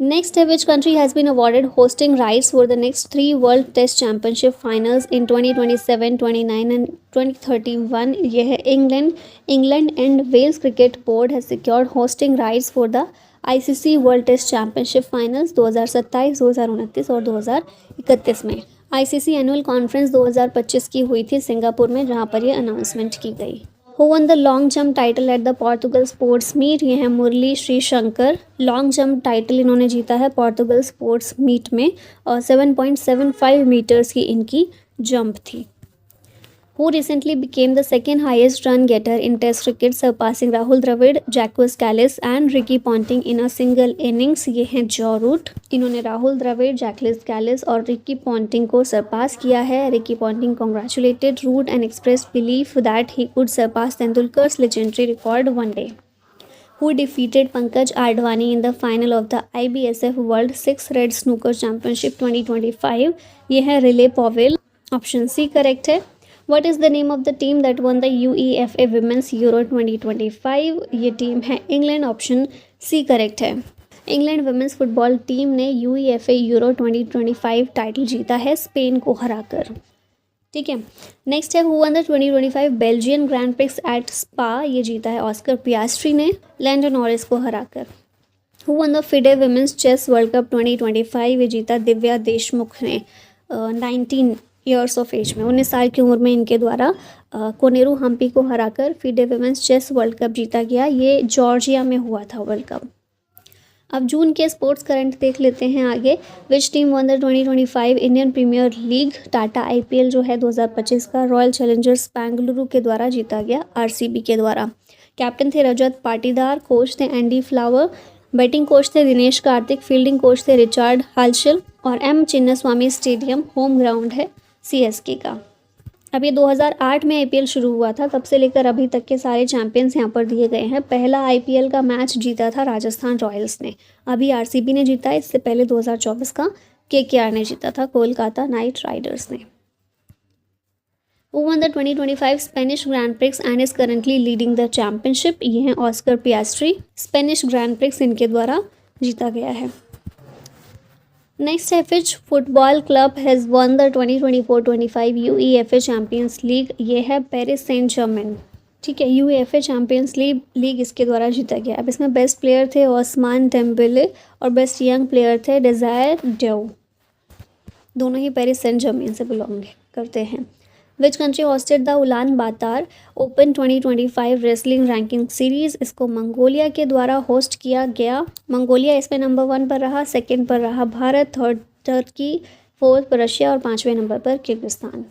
Next है which country has been awarded hosting rights for the next 3 World Test Championship finals in 2027, 29 and 2031? ये है England. England and Wales Cricket Board has secured hosting rights for the ICC world test championship finals 2027, 2029 और 2031 में। ICC annual conference 2025 की हुई थी Singapore में, जहां पर ये अनाउंसमेंट की गई। Who won the long jump title at the Portugal sports meet, ये है Murali Sreeshankar. Long jump title इन्होंने जीता है पोर्तुगल स्पोर्ट्स मीट में और 7.75 मीटर्स की इनकी जंप थी। Who recently became the second highest run getter in Test cricket, surpassing Rahul Dravid, Jacques Kallis and Ricky Ponting in a single innings? ये हैं जॉ रूट। इन्होंने राहुल द्रविड़, जैकलिस कैलिस और Ricky Ponting को surpass किया है। Ricky Ponting congratulated Root and expressed belief that he could surpass Tendulkar's legendary record one day. Who defeated Pankaj Advani in the final of the IBSF World 6 Red Snooker Championship 2025? ये है Riley Powell. Option C correct है। What is the name of the team that won the UEFA Women's Euro 2025? ये team है England. Option C correct है। England women's football team ने UEFA Euro 2025 title जीता है Spain को हराकर। ठीक है, नेक्स्ट है who won the 2025 Belgian grand prix at Spa? ये जीता है ऑस्कर पियास्ट्री ने लैंडो नॉरिस को हराकर। Who won the FIDE women's chess world cup 2025? ये जीता दिव्या देशमुख ने 19 ईयर्स ऑफ एज में, 19 साल की उम्र में इनके द्वारा कोनेरू हम्पी को हराकर FIDE women's chess world cup जीता गया। ये जॉर्जिया में हुआ था वर्ल्ड कप। अब जून के स्पोर्ट्स करंट देख लेते हैं आगे। Which team won the 2025 Indian premier league? Tata IPL जो है 2025 का रॉयल चैलेंजर्स बेंगलुरु के द्वारा जीता गया आरसीबी के द्वारा। कैप्टन थे रजत पाटीदार, कोच थे एंडी फ्लावर, बैटिंग कोच थे दिनेश कार्तिक, फील्डिंग कोच थे रिचार्ड हालचल और M Chinnaswamy stadium home ground है सीएसके का। अब ये 2008 में आईपीएल शुरू हुआ था, तब से लेकर अभी तक के सारे चैंपियंस यहाँ पर दिए गए हैं। पहला आईपीएल का मैच जीता था राजस्थान रॉयल्स ने, अभी आरसीबी ने जीता है। इससे पहले 2024 का केकेआर ने जीता था, कोलकाता नाइट राइडर्स ने। Who won the 2025 Spanish grand prix and is currently leading the championship? ये हैं Oscar Piastri. Spanish grand prix इनके द्वारा जीता गया है। नेक्स्ट है which football club has won the 2024-25 UEFA champions league? ये है पेरिस सेंट जर्मेन। ठीक है, UEFA चैम्पियंस लीग इसके द्वारा जीता गया। अब इसमें बेस्ट प्लेयर थे ओस्मान डेम्बेले और बेस्ट यंग प्लेयर थे डिज़ायर ड्यू। दोनों ही पेरिस सेंट जर्मेन से बिलोंग करते हैं। Which country hosted the Ulaanbaatar open 2025 wrestling ranking series? इसको मंगोलिया के द्वारा होस्ट किया गया। मंगोलिया इसमें नंबर 1 पर रहा, सेकंड पर रहा भारत, थर्ड टर्की, फोर्थ पर रशिया और 5वें नंबर पर Kyrgyzstan.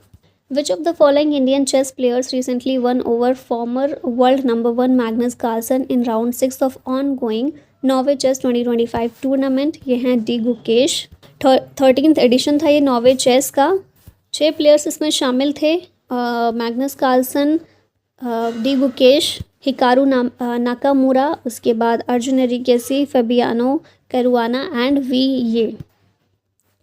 Which of the following Indian chess players recently won over former world number 1 Magnus Carlsen in round 6 of ongoing Norway chess 2025 tournament? ये हैं डी गुकेश। 13th एडिशन था ये Norway chess का। 6 players इसमें शामिल थे, Magnus Carlsen, D Gukesh, Hikaru Nakamura, उसके बाद Arjun Erigaisi, Fabiano Caruana and Wei Yi.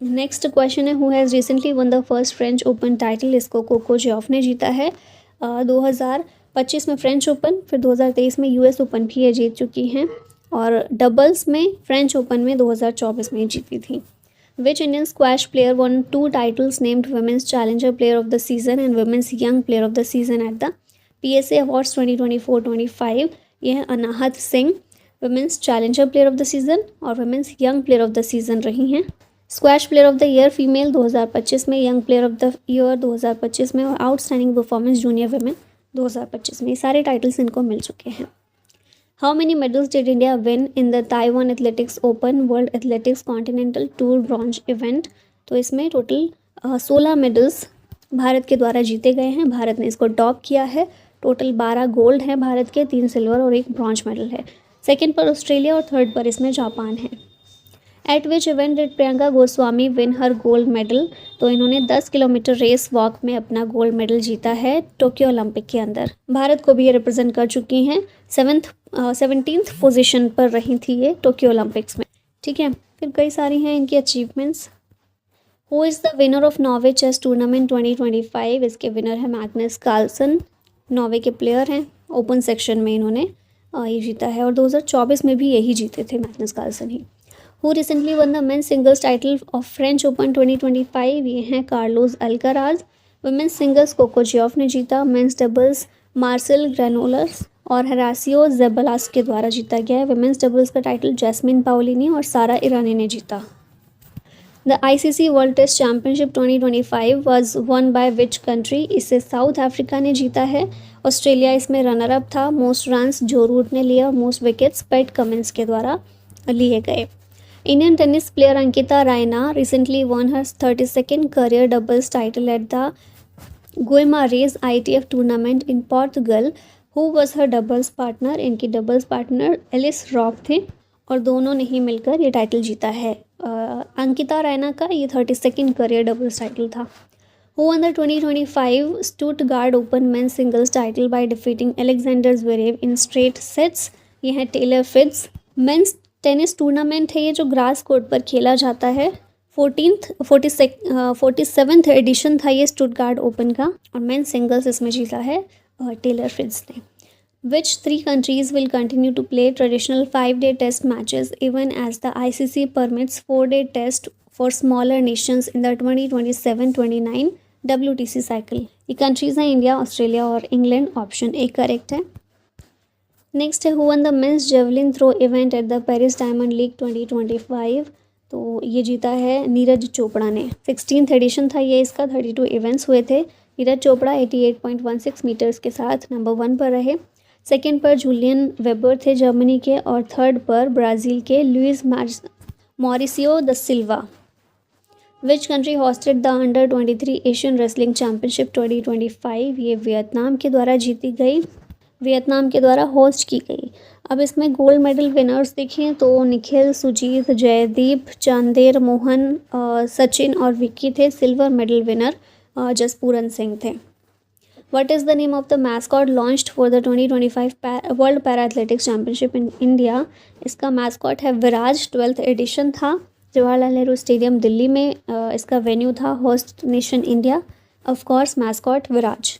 Next question है who has recently won the first French open title? इसको कोको जॉफ ने जीता है 2025 में फ्रेंच ओपन, फिर 2023 में यूएस ओपन भी ये जीत चुकी हैं और डबल्स में फ्रेंच ओपन में 2024 में जीती थी। Which Indian squash player won 2 titles named Women's Challenger Player of the Season and Women's Young Player of the Season at the PSA Awards 2024-25? ये है अनाहत Singh, Women's Challenger Player of the Season और Women's Young Player of the Season रही हैं। Squash Player of the Year female 2025 में, Young Player of the Year 2025 में और Outstanding Performance Junior Women 2025 में। ये सारे टाइटल्स इनको मिल चुके हैं। How many medals did India win in the Taiwan Athletics Open World Athletics Continental Tour Bronze Event? तो इसमें टोटल 16 मेडल्स भारत के द्वारा जीते गए हैं। भारत ने इसको टॉप किया है। टोटल 12 गोल्ड हैं भारत के, 3 सिल्वर और 1 ब्रॉन्ज मेडल है। सेकंड पर ऑस्ट्रेलिया और थर्ड पर इसमें जापान है। Eight which event did Priyanka Goswami win her gold medal? तो इन्होंने 10 किलोमीटर रेस वॉक में अपना गोल्ड मेडल जीता है टोक्यो ओलंपिक के अंदर। भारत को भी ये रिप्रेजेंट कर चुकी हैं। 17th पोजीशन पर रही थी ये टोक्यो ओलंपिक्स में। ठीक है, फिर कई सारी हैं इनकी achievements. Who is the winner of Norway chess tournament 2025? इसके विनर है मैग्नस कार्लसन, नॉर्वे के प्लेयर हैं। ओपन सेक्शन में इन्होंने ये जीता है और 2024 में भी यही जीते थे मैग्नस कार्लसन ही। Who recently won the men's singles title of French open 2025? ये हैं Carlos Alcaraz. Women's singles Coco Gauff ने जीता। मेंस डबल्स मार्सेल ग्रेनोलर्स और हरासियो जेबलास के द्वारा जीता गया है। विमेंस डबल्स का टाइटल जैस्मिन पाओलिनी और सारा ईरानी ने जीता। The ICC world test championship 2025 was won by which country? इसे साउथ अफ्रीका ने जीता है। ऑस्ट्रेलिया इसमें रनर अप था। मोस्ट रन्स जो रूट ने लिया, मोस्ट विकेट्स पैट कमिंस के द्वारा लिए गए। Indian tennis player Ankita Raina recently won her 32nd career doubles title at the Guimarães ITF tournament in Portugal. Who was her doubles partner? इनकी doubles partner Alice rock थे और दोनों ने ही मिलकर ये टाइटल जीता है। अंकिता रैना का ये 32nd career डबल्स टाइटल था। Who won the 2025 Stuttgart Open men's singles title by defeating Alexander Zverev in straight sets? ये है Taylor Fritz. Men's tennis tournament है ये जो ग्रास कोर्ट पर खेला जाता है। 47th एडिशन था ये स्टुटगार्ट ओपन का और मेंस सिंगल्स इसमें जीता है टेलर फिट्ज ने। Which three countries will continue to play traditional 5-day test matches even as the ICC permits 4-day test for smaller nations in the 2027-29 WTC cycle? ये countries हैं India, Australia और England. Option A correct है। Next है who won the men's javelin throw event at the Paris diamond league 2025? तो ये जीता है नीरज चोपड़ा ने। 16th एडिशन था ये इसका। 32 इवेंट्स हुए थे। नीरज चोपड़ा 88.16 मीटर्स के साथ नंबर 1 पर रहे। सेकेंड पर जूलियन वेबर थे जर्मनी के और थर्ड पर ब्राज़ील के Luiz Maurício da Silva. Which country hosted the under 23 Asian wrestling championship 2025? ये वियतनाम के द्वारा जीती गई, वियतनाम के द्वारा होस्ट की गई। अब इसमें गोल्ड मेडल विनर्स देखें तो निखिल, सुजीत, जयदीप, चांदेर, मोहन, सचिन और विक्की थे। सिल्वर मेडल विनर जसपूरन सिंह थे। What is the name of the mascot launched for the 2025 World Para Athletics Championship in India? इसका mascot है विराज। 12th एडिशन था। जवाहरलाल नेहरू स्टेडियम दिल्ली में इसका वेन्यू था। Host nation India. Of course mascot Viraj.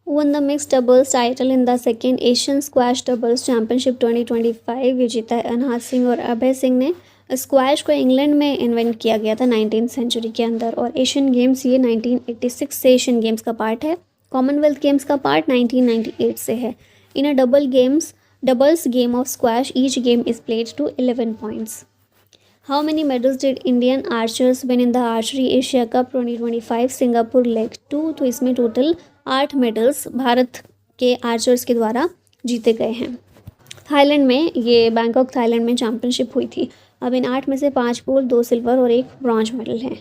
Who won the mixed doubles title in the second Asian Squash Doubles Championship 2025? ये जीता है अनहार सिंह और अभय सिंह ने। स्क्वैश को इंग्लैंड में इन्वेंट किया गया था 19th सेंचुरी के अंदर और एशियन गेम्स ये 1986 से एशियन गेम्स का पार्ट है। कॉमनवेल्थ गेम्स का पार्ट 1998 से है। In a doubles game of squash each game is played to 11 points. How many medals did Indian archers win in the archery Asia cup 2025 Singapore leg 2? तो इसमें total 8 medals Bharat के archers के द्वारा जीते गए हैं। थाईलैंड में ये बैंकॉक थाईलैंड में चैम्पियनशिप हुई थी। अब इन 8 में से 5 गोल्ड, 2 सिल्वर और 1 ब्रॉन्ज मेडल हैं।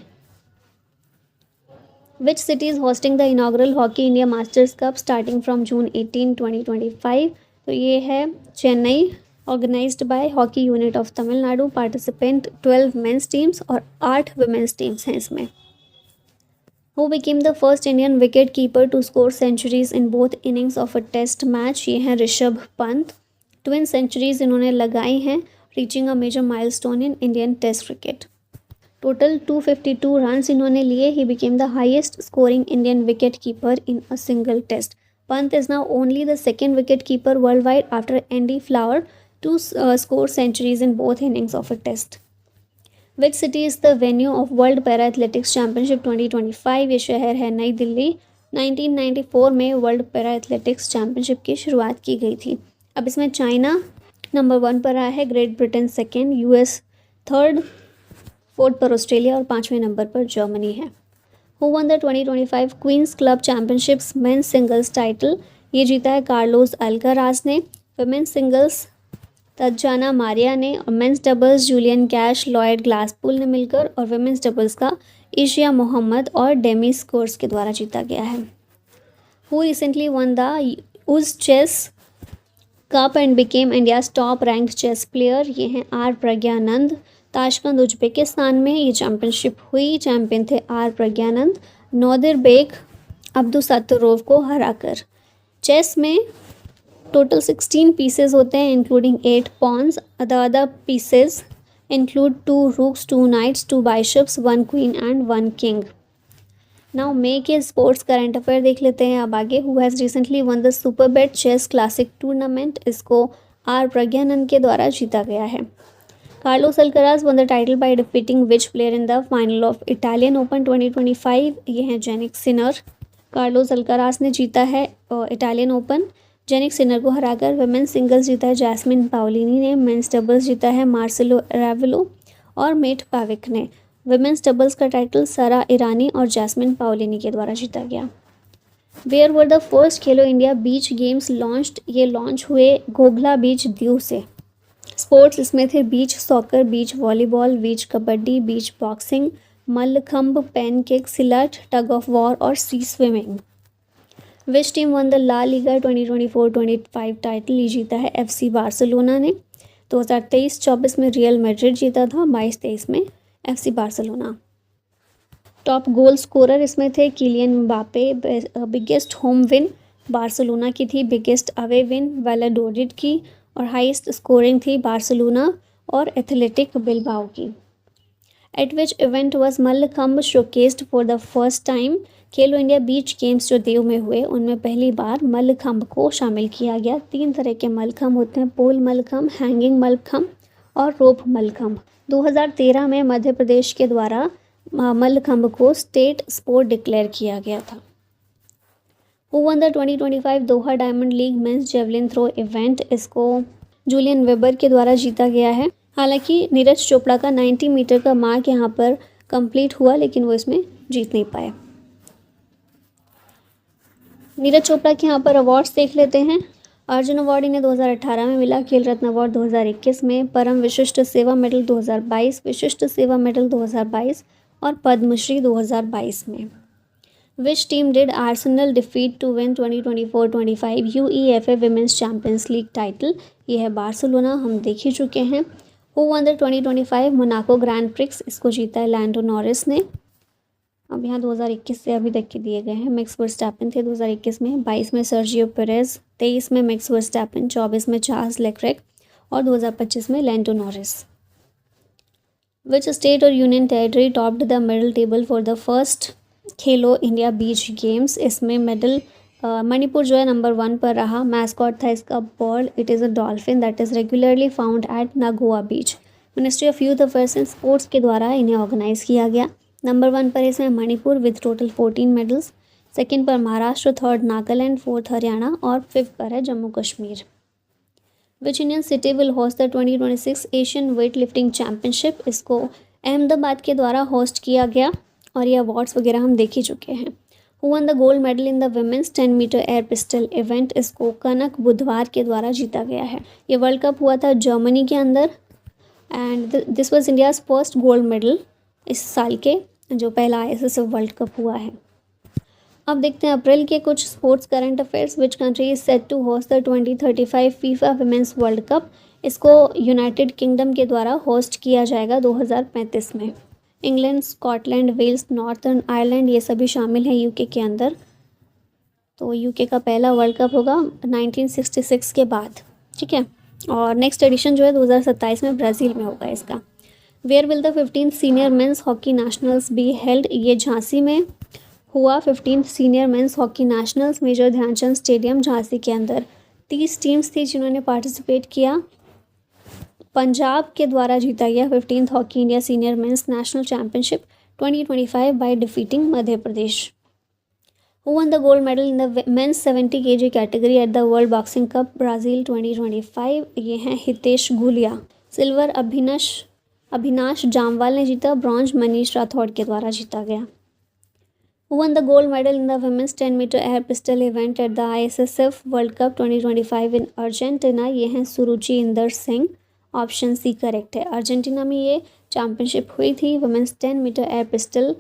Which city is hosting the inaugural Hockey India Masters Cup starting from June 18, 2025? तो ये है Chennai. Organised by hockey unit of Tamil Nadu. Participant 12 mains teams और 8 वुमेन्स टीम्स हैं इसमें। Who became the first Indian wicket keeper to score centuries in both innings of a test match? ये हैं Rishabh Pant. Twin centuries इन्होंने लगाई हैं, reaching a major milestone in Indian test cricket. Total 252 runs इन्होंने लिए। He became the highest scoring Indian wicket keeper in a single test. Pant is now only the second wicket keeper world wide after Andy Flower to score centuries in both innings of a test. Which city is the venue of world para athletics championship 2025? ये शहर है नई दिल्ली। 1994 में world para athletics championship की शुरुआत की गई थी। अब इसमें चाइना नंबर 1 पर आया है, Great Britain second, US third, 4th पर ऑस्ट्रेलिया और 5वें नंबर पर जर्मनी है। Who won the 2025 Queen's club championships men's singles title? ये जीता है कार्लोस अल्काराज ने। वुमेन्स सिंगल्स तजाना मारिया ने और men's doubles Julian Cash, Lloyd Glasspool ने मिलकर और वुमेन्स डबल्स का एशिया मोहम्मद और डेमी स्कोर्स के द्वारा जीता गया है। Who recently won the Uz chess cup and became India's top ranked chess player? ये हैं आर प्रज्ञानंद। ताशकंद उज्बेकिस्तान में ये चैम्पियनशिप हुई। चैम्पियन थे आर प्रज्ञानंद नोदिरबेक अब्दुसत्तरोव को हराकर। चेस में टोटल 16 पीसेस होते हैं including 8 pawns. Other pieces include 2 rooks, 2 knights, 2 bishops, 1 queen and 1 king. Now May के स्पोर्ट्स करंट अफेयर देख लेते हैं अब आगे। Who has recently won the Superbet chess classic tournament? इसको आर प्रज्ञानंद के द्वारा जीता गया है। Carlos Alcaraz won the title by defeating which player in the final of Italian open 2025? ये हैं जेनिक सिनर। कार्लोस अल्काराज ने जीता है इटालियन ओपन। जेनिक सिनर को हराकर। वुमेन्स सिंगल्स जीता है जैस्मिन पाओलिनी ने। मेंस डबल्स जीता है मार्सेलो अरेवलो और मेट पाविक ने। वुमेन्स डबल्स का टाइटल सारा ईरानी और जैस्मिन पाओलिनी के द्वारा जीता गया। Where were the first Khelo India beach games launched, ये लॉन्च हुए घोघला बीच दीव से। स्पोर्ट्स इसमें थे beach soccer, beach volleyball, beach kabaddi, beach boxing, mallakhamb, pencak, silat, tug of war और sea swimming. Which team won the La Liga 2024-25 title, ये जीता है FC Barcelona ने। 2023-24 में रियल मैड्रिड जीता था, 22-23 में FC Barcelona. Top goal scorer इसमें थे Kylian Mbappe. Biggest home win Barcelona की थी, बिगेस्ट अवे विन वैलाडोलिड की, और हाईएस्ट स्कोरिंग थी बार्सिलोना और एथलेटिक बिलबाओ की। At which event was mallakhamb showcased for the first time, Khelo India beach games जो दीव में हुए उनमें पहली बार मल्लखंब को शामिल किया गया। 3 तरह के मल्लखंब होते हैं, पोल मल्लखंब, हैंगिंग मल्लखंब और रोप मल्लखंब। 2013 में मध्य प्रदेश के द्वारा मल्लखंब को स्टेट स्पोर्ट डिक्लेयर किया गया था। Who won the 2025 Doha diamond league men's javelin throw event, इसको जूलियन वेबर के द्वारा जीता गया है। हालांकि नीरज चोपड़ा का 90 मीटर का मार्क यहाँ पर कंप्लीट हुआ, लेकिन वो इसमें जीत नहीं पाए। नीरज चोपड़ा के यहाँ पर अवार्ड्स देख लेते हैं। अर्जुन अवार्ड इन्हें 2018 में मिला, खेल रत्न अवार्ड 2021 में, परम विशिष्ट सेवा मेडल 2022, विशिष्ट सेवा मेडल 2022 और पद्मश्री 2022 में। Which team did Arsenal defeat to win 2024-25 UEFA women's champions league title, ये है बार्सिलोना, हम देख ही चुके हैं। Who won the 2025 Monaco grand prix, इसको जीता है लैंडो नॉरिस ने। अब यहाँ 2021 से अभी तक के दिए गए हैं। मैक्स वर्स्टैपन थे 2021 में, 22 में सर्जियो पेरेज, 23 में मैक्स वर्स्टैपन, 24 में चार्ल्स लेक्रेक और 2025 में लैंडो नॉरिस। विच स्टेट और union territory topped the medal table for the first Khelo India beach games, इसमें मेडल मणिपुर जो है नंबर 1 पर रहा। मैस्कॉट था इसका bird, it is a dolphin that is regularly found at Nagoa beach. Ministry of youth affairs and sports के द्वारा इन्हें ऑर्गेनाइज किया गया। नंबर 1 पर इसमें Manipur with total 14 medals, second पर महाराष्ट्र, थर्ड नागालैंड, फोर्थ हरियाणा और फिफ्थ पर है Jammu Kashmir. Which Indian city will host the 2026 Asian weight lifting championship, इसको अहमदाबाद के द्वारा होस्ट किया गया और ये अवार्ड्स वगैरह हम देख ही चुके हैं। Who won the gold medal in the women's 10 metre air pistol event, इसको कनक बुधवार के द्वारा जीता गया है। ये वर्ल्ड कप हुआ था जर्मनी के अंदर and this was India's first gold medal इस साल के, जो पहला ISSF वर्ल्ड कप हुआ है। अब देखते हैं अप्रैल के कुछ sports current affairs. Which country is set to host the 2035 FIFA women's world cup, इसको यूनाइटेड किंगडम के द्वारा होस्ट किया जाएगा 2035 में। England, Scotland, Wales, Northern Ireland ये सभी शामिल हैं यूके के अंदर। तो यूके का पहला वर्ल्ड कप होगा 1966 के बाद, ठीक है। और नेक्स्ट एडिशन जो है 2027 में ब्राज़ील में होगा इसका। Where will the 15th senior men's hockey nationals be held, ये झांसी में हुआ 15th senior men's hockey nationals major Dhyan Chand stadium Jhansi के अंदर। 30 टीम्स थी जिन्होंने पार्टिसिपेट किया। पंजाब के द्वारा जीता गया 15th hockey India senior men's national championship 2025 by defeating Madhya Pradesh. Who won the gold medal in the men's 70 kg category at the world boxing cup Brazil 2025, ये हैं हितेश गुलिया। सिल्वर अभिनाश जामवाल ने जीता, ब्रॉन्ज मनीष राठौड़ के द्वारा जीता गया। Who won the gold medal in the women's 10 metre air pistol event at the ISSF world cup 2025 in Argentina, ये हैं Suruchi Inder Singh, option C correct है। अर्जेंटीना में ये चैम्पियनशिप हुई थी women's 10 metre air pistol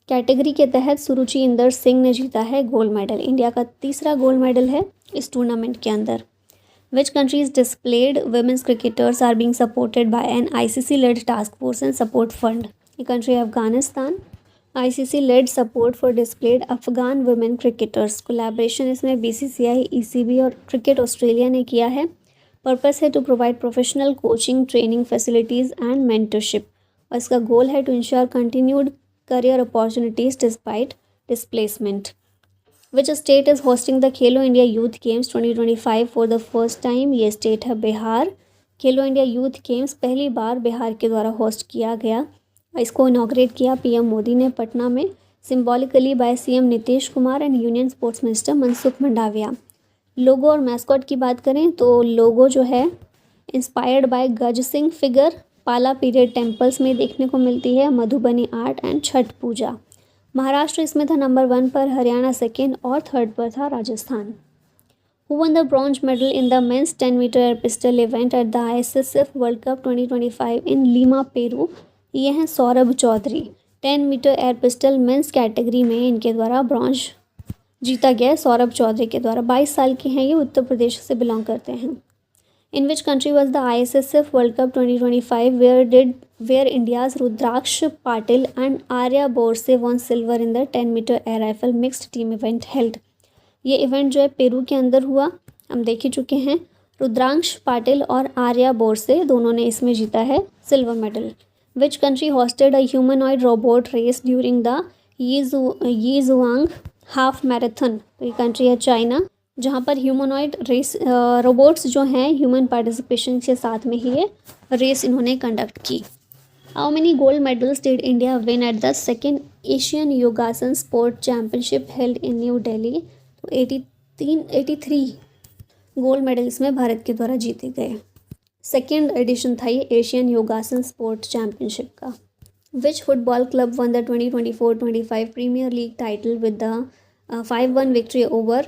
category के तहत। सुरुचि इंदर सिंह ने जीता है गोल्ड मेडल, इंडिया का तीसरा गोल्ड मेडल है इस टूर्नामेंट के अंदर। Which countries displayed women's cricketers are being supported by an ICC-led task force and support fund? ये कंट्री है Afghanistan. ICC-led support for displayed Afghan women cricketers, collaboration इसमें BCCI, ECB और क्रिकेट ऑस्ट्रेलिया ने किया है। पर्पस है to provide professional coaching, training facilities and mentorship, और इसका गोल है to ensure continued career opportunities despite displacement. Which state is hosting the Khelo India youth games 2025 for the first time, ये state है बिहार। खेलो India youth games पहली बार बिहार के द्वारा host किया गया। इसको इनॉग्रेट किया PM मोदी ने पटना में, symbolically by CM Nitish Kumar and union sports minister Mansukh Mandaviya. Logo और मैस्कॉट की बात करें तो लोगो जो है इंस्पायर्ड बाय गज सिंह फिगर, पाला पीरियड टेम्पल्स में देखने को मिलती है, मधुबनी आर्ट एंड छठ पूजा। महाराष्ट्र इसमें था नंबर 1 पर, हरियाणा सेकेंड और थर्ड पर था Rajasthan. Who won the bronze medal in the men's 10 meter air pistol event at the ISSF World Cup 2025 in Lima, Peru? ये हैं Saurabh Chaudhary. 10 metre air pistol men's category में इनके द्वारा ब्रॉन्ज जीता गया है सौरभ चौधरी के द्वारा। 22 साल के हैं ये, उत्तर प्रदेश से बिलोंग करते हैं। In which country was the ISSF world cup 2025 where India's Rudraksh Patil and Arya Borse won silver in the 10 metre air rifle mixed team event held? ये इवेंट जो है पेरू के अंदर हुआ, हम देख ही चुके हैं। रुद्रांश पाटिल और आर्या बोरसे दोनों ने इसमें जीता है silver medal. Which country hosted a humanoid robot race during the Yizhuang half marathon? तो ये कंट्री है चाइना, जहाँ पर ह्यूमनॉइड रेस रोबोट्स जो हैं ह्यूमन पार्टिसिपेशन के साथ में ही ये रेस इन्होंने कंडक्ट की। How many gold medals did India win at the second Asian Yogasana sport championship held in New Delhi? 83 gold medal इसमें भारत के द्वारा जीते गए। सेकेंड एडिशन था ये एशियन योगासन स्पोर्ट चैम्पियनशिप का। Which football club won the 2024-25 Premier league title with the 5-1 victory over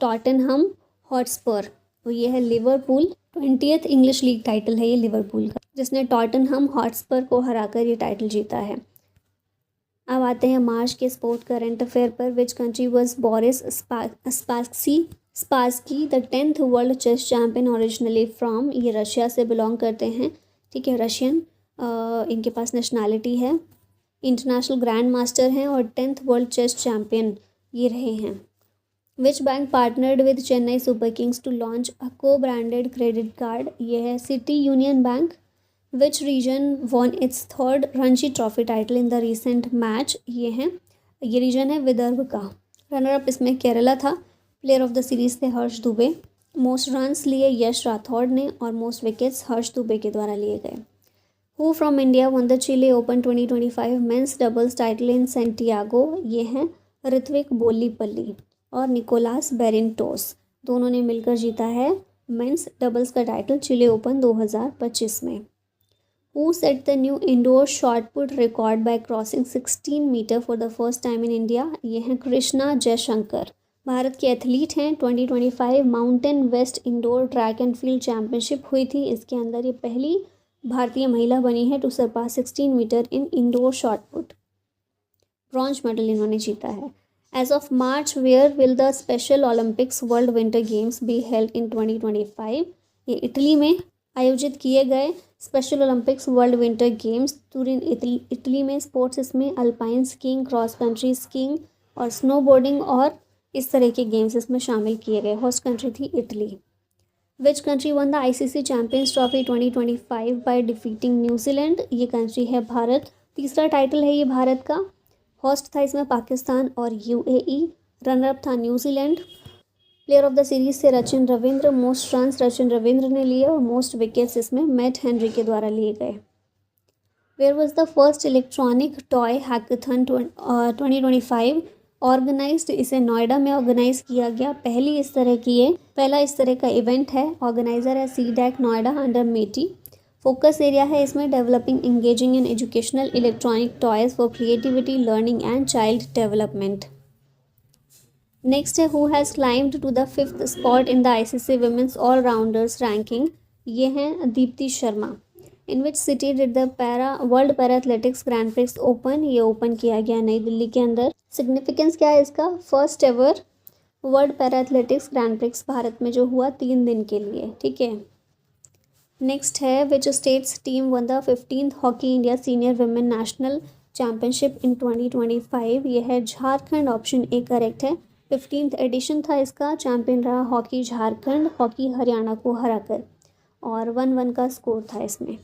Tottenham Hotspur? तो ये है Liverpool. 20th English league title है ये लिवरपूल का, जिसने टॉटनहम हॉटस्पर को हराकर ये टाइटल जीता है। अब आते हैं मार्च के स्पोर्ट करंट अफेयर पर। Which country was Boris Spassky the 10th world chess champion originally from? ये रशिया से बिलोंग करते हैं, ठीक है, रशियन इनके पास नेशनैलिटी है, इंटरनेशनल ग्रैंड मास्टर हैं और 10th वर्ल्ड चेस चैम्पियन ये रहे हैं। Which bank partnered with Chennai Super Kings to launch a co branded credit card? ये है City Union Bank. Which region won its third Ranji Trophy title in the recent match? ये reason है विदर्भ का। Runner up इसमें केरला था। प्लेयर ऑफ द सीरीज थे हर्ष Dubey. Most runs लिए यश राठौड़ ने और मोस्ट विकेट्स हर्ष दुबे के द्वारा लिए गए। Who from India one the Chile open 2025 men's doubles title in Santiago? ये हैं ऋत्विक बोलीपल्ली और निकोलास बेरिंटोस, दोनों ने मिलकर जीता है मेंस डबल्स का टाइटल चिले ओपन 2025 में। Who set the new indoor shot put record by crossing 16 metres for the first time in India? ये हैं कृष्णा जयशंकर, भारत के एथलीट हैं। 2025 mountain west indoor track and field championship हुई थी, इसके अंदर ये पहली भारतीय महिला बनी है to surpass 16 metres in indoor shot put. Bronze medal इन्होंने जीता है। As of March where will the special Olympics world winter games be held in 2025? ये इटली में आयोजित किए गए special Olympics world winter games Turin Italy में। Sports इसमें alpine skiing, cross country skiing और स्नोबोर्डिंग और इस तरह के गेम्स इसमें शामिल किए गए। होस्ट कंट्री थी Italy. Which country won the ICC champions trophy 2025 by defeating New Zealand? ये कंट्री है भारत। तीसरा टाइटल है ये भारत का। होस्ट था इसमें पाकिस्तान और UAE। रनरअप था New Zealand. Player of the series से रचिन रविंद्र। मोस्ट रन्स रचिन रविंद्र ने लिए और मोस्ट विकेट्स इसमें मैट हेनरी के द्वारा लिए गए। Where was the first electronic toy hackathon 2025 organised? इसे नोएडा में ऑर्गेनाइज किया गया। पहला इस तरह का इवेंट है। ऑर्गेनाइजर है CDAC Noida under MeitY. Focus area है इसमें developing engaging in educational electronic toys for creativity learning and child development. Next है who has climbed to the 5th spot in the ICC women's all-rounders ranking? ये हैं Deepti Sharma. In which city did the world para athletics grand prix open? ये open किया गया नई दिल्ली के अंदर। Significance क्या है इसका? First ever world para athletics grand prix Bharat में जो हुआ 3 दिन के लिए, ठीक है। नेक्स्ट है which states team won the 15th hockey India senior women national championship in 2025? ये है झारखंड, ऑप्शन ए करेक्ट है। 15th एडिशन था इसका। चैम्पियन रहा हॉकी झारखंड, हॉकी हरियाणा को हराकर, और 1-1 का स्कोर था इसमें।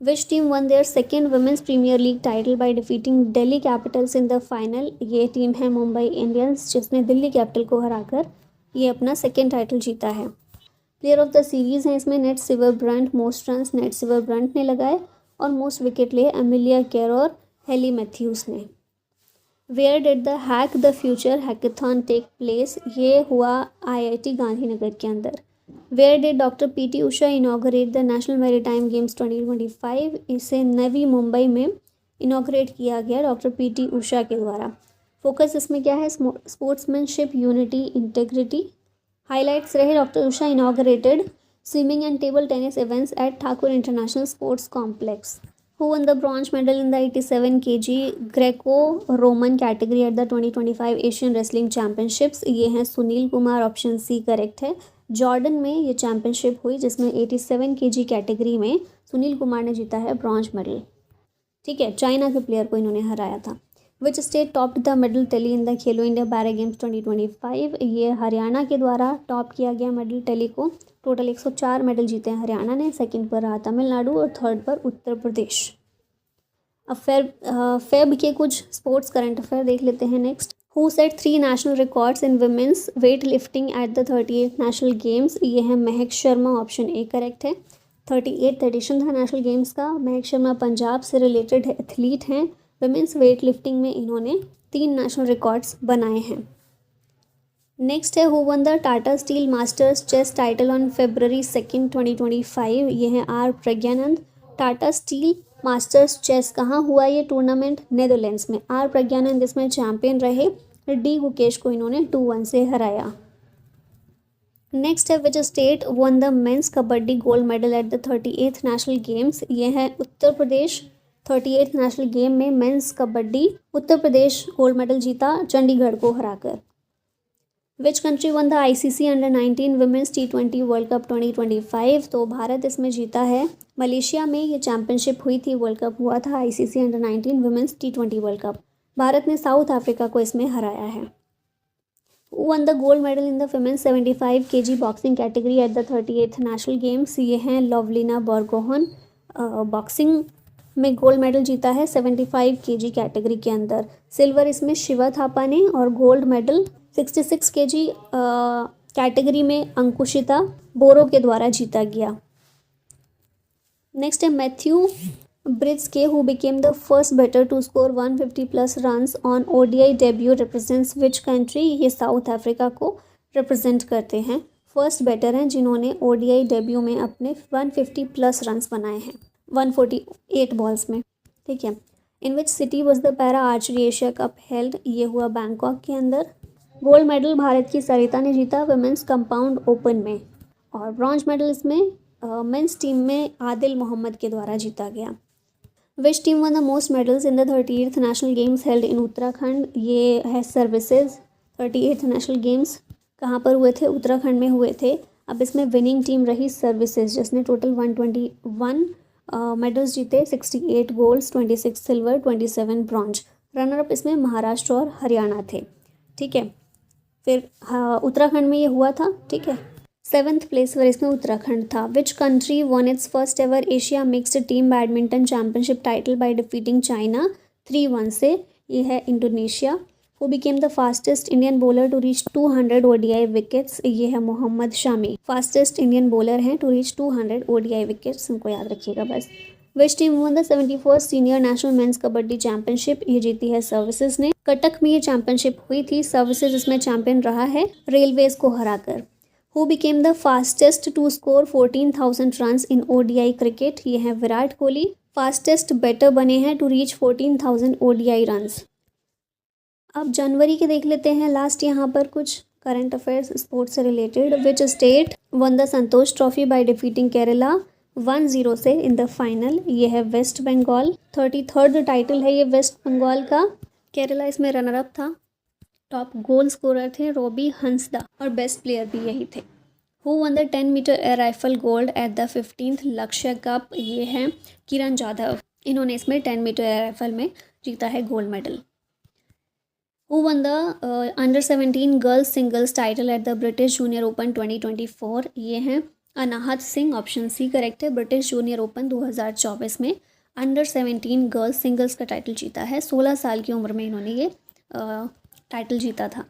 Which team won their second women's premier league title by defeating Delhi capitals in the final? ये टीम है मुंबई इंडियंस, जिसने दिल्ली कैपिटल को हराकर ये अपना सेकेंड टाइटल जीता है। प्लेयर ऑफ द सीरीज़ हैं इसमें Nat Sciver Brunt. Most runs Nat Sciver Brunt ने लगाए और मोस्ट विकेट लिए एमिलिया केर और हेली मैथ्यूज ने। Where did the hack the future hackathon take place, ये हुआ IIT गांधीनगर के अंदर। Where did doctor PT Usha inaugurate the national maritime games 2025, इसे नवी मुंबई में इनाग्रेट किया गया डॉक्टर PT उषा के द्वारा। फोकस इसमें क्या है, स्पोर्ट्समैनशिप, यूनिटी, इंटेग्रिटी। हाइलाइट्स रहे, doctor Usha inaugurated swimming and table tennis events at Thakur international sports complex. Who won the bronze medal in the 87 kg Greco-Roman category at the 2025 Asian Wrestling Championships? ये हैं Sunil Kumar, option C correct है। Jordan में ये championship हुई जिसमें 87 kg category में सुनील कुमार ने जीता है ब्रॉन्ज मेडल। ठीक है, चाइना के प्लेयर को इन्होंने हराया था। Which state topped the medal tally in the Khelo India para games 2025? ये हरियाणा के द्वारा टॉप किया गया मेडल टैली को। टोटल 104 मेडल जीते हैं हरियाणा ने, सेकंड पर रहा तमिलनाडु और थर्ड पर उत्तर प्रदेश। अब फेब के कुछ स्पोर्ट्स करंट अफेयर देख लेते हैं next. Who set 3 national records in women's weight lifting at the 38th national games? ये है महक शर्मा, ऑप्शन ए करेक्ट है। 38th एडिशन था नेशनल गेम्स का। महक शर्मा पंजाब से रिलेटेड एथलीट हैं। वुमेन्स वेट लिफ्टिंग में इन्होंने 3 नेशनल रिकॉर्ड्स बनाए हैं। नेक्स्ट है, who won the Tata Steel Masters chess title on February 2, 2025? ये है R Praggnanandhaa. Tata Steel Masters chess कहाँ हुआ ये टूर्नामेंट? नेदरलैंड्स में। आर प्रज्ञानंद इसमें चैंपियन रहे। डी गुकेश को इन्होंने 2-1 से हराया। नेक्स्ट है, which state won the men's kabaddi gold medal at the 38th national games? ये है Uttar Pradesh. 38th national game में men's kabaddi Uttar Pradesh gold medal जीता चंडीगढ़ को हराकर। Which country won the ICC under nineteen women's T20 world cup 2025? तो भारत इसमें जीता है। मलेशिया में ये चैंपियनशिप हुई थी, वर्ल्ड कप हुआ था ICC under nineteen women's T20 world cup. Bharat ने साउथ अफ्रीका को इसमें हराया है। Won the gold medal in the women's 75 kg boxing category at the 38th national games? ये हैं लवलीना बरगोहन। बॉक्सिंग में गोल्ड मेडल जीता है 75 kg कैटेगरी के अंदर। सिल्वर इसमें शिवा थापा ने और गोल्ड मेडल 66 kg कैटेगरी में अंकुशिता बोरो के द्वारा जीता गया। नेक्स्ट है, Matthew Breetzke who became the first batter to score 150+ runs on ODI debut represents which country? ये साउथ अफ्रीका को रिप्रेजेंट करते हैं। फर्स्ट बैटर हैं जिन्होंने ODI डेब्यू में अपने 150+ रन्स बनाए हैं 148 बॉल्स में। ठीक है। In which city was the para archery Asia cup held? ये हुआ बैंकॉक के अंदर। गोल्ड मेडल भारत की सरिता ने जीता वुमेन्स कंपाउंड ओपन में, और ब्रॉन्ज मेडल इसमें मेंस टीम में आदिल मोहम्मद के द्वारा जीता गया। विच team won the most medals in the 38th national games held in Uttarakhand? ये है सर्विसेज। 38th नेशनल गेम्स कहाँ पर हुए थे? उत्तराखंड में हुए थे। अब इसमें विनिंग टीम रही सर्विसेज, जिसने टोटल 121 मेडल्स जीते, 68 golds, 26 silver, 27 bronze. Runner up इसमें महाराष्ट्र और हरियाणा थे। ठीक है। फिर उत्तराखंड में ये हुआ था। ठीक है। 7th प्लेस पर इसमें उत्तराखंड था। Which country won its first ever Asia mixed team badminton championship title by defeating China 3-1 से? ये है Indonesia. Who became the fastest Indian bowler to reach 200 ODI wickets? ये है Mohammed Shami. Fastest Indian bowler हैं to reach 200 ODI wickets, उनको याद रखिएगा बस। Which team won the 71st senior national men's kabaddi championship? ये जीती है सर्विसेज ने। कटक में ये चैंपियनशिप हुई थी, सर्विसेज इसमें चैंपियन रहा है रेलवेज को हराकर। Who became the fastest to score 14,000 runs in ODI cricket? ये है विराट कोहली। फास्टेस्ट बैटर बने हैं टू रीच 14,000 ODI रन्स। अब जनवरी के देख लेते हैं लास्ट यहाँ पर कुछ करंट अफेयर्स स्पोर्ट्स से related. Which state won the Santosh trophy by defeating Kerala 1-0 से इन द फाइनल? ये है वेस्ट बंगाल। 33rd टाइटल है ये वेस्ट बंगाल का। केरला इसमें रनर अप था। टॉप गोल स्कोरर थे रॉबी हंसदा, और बेस्ट प्लेयर भी यही थे। Who won the 10 metre air rifle gold at the 15th Lakshya cup? ये हैं किरण जाधव। इन्होंने इसमें 10 मीटर एयर राइफल में जीता है gold medal. Who won the under 17 girls singles title at the British junior open 2024? ये हैं अनाहत सिंह, ऑप्शन सी करेक्ट है। ब्रिटिश जूनियर ओपन 2024 में अंडर 17 गर्ल्स सिंगल्स का टाइटल जीता है। 16 साल की उम्र में इन्होंने ये टाइटल जीता था।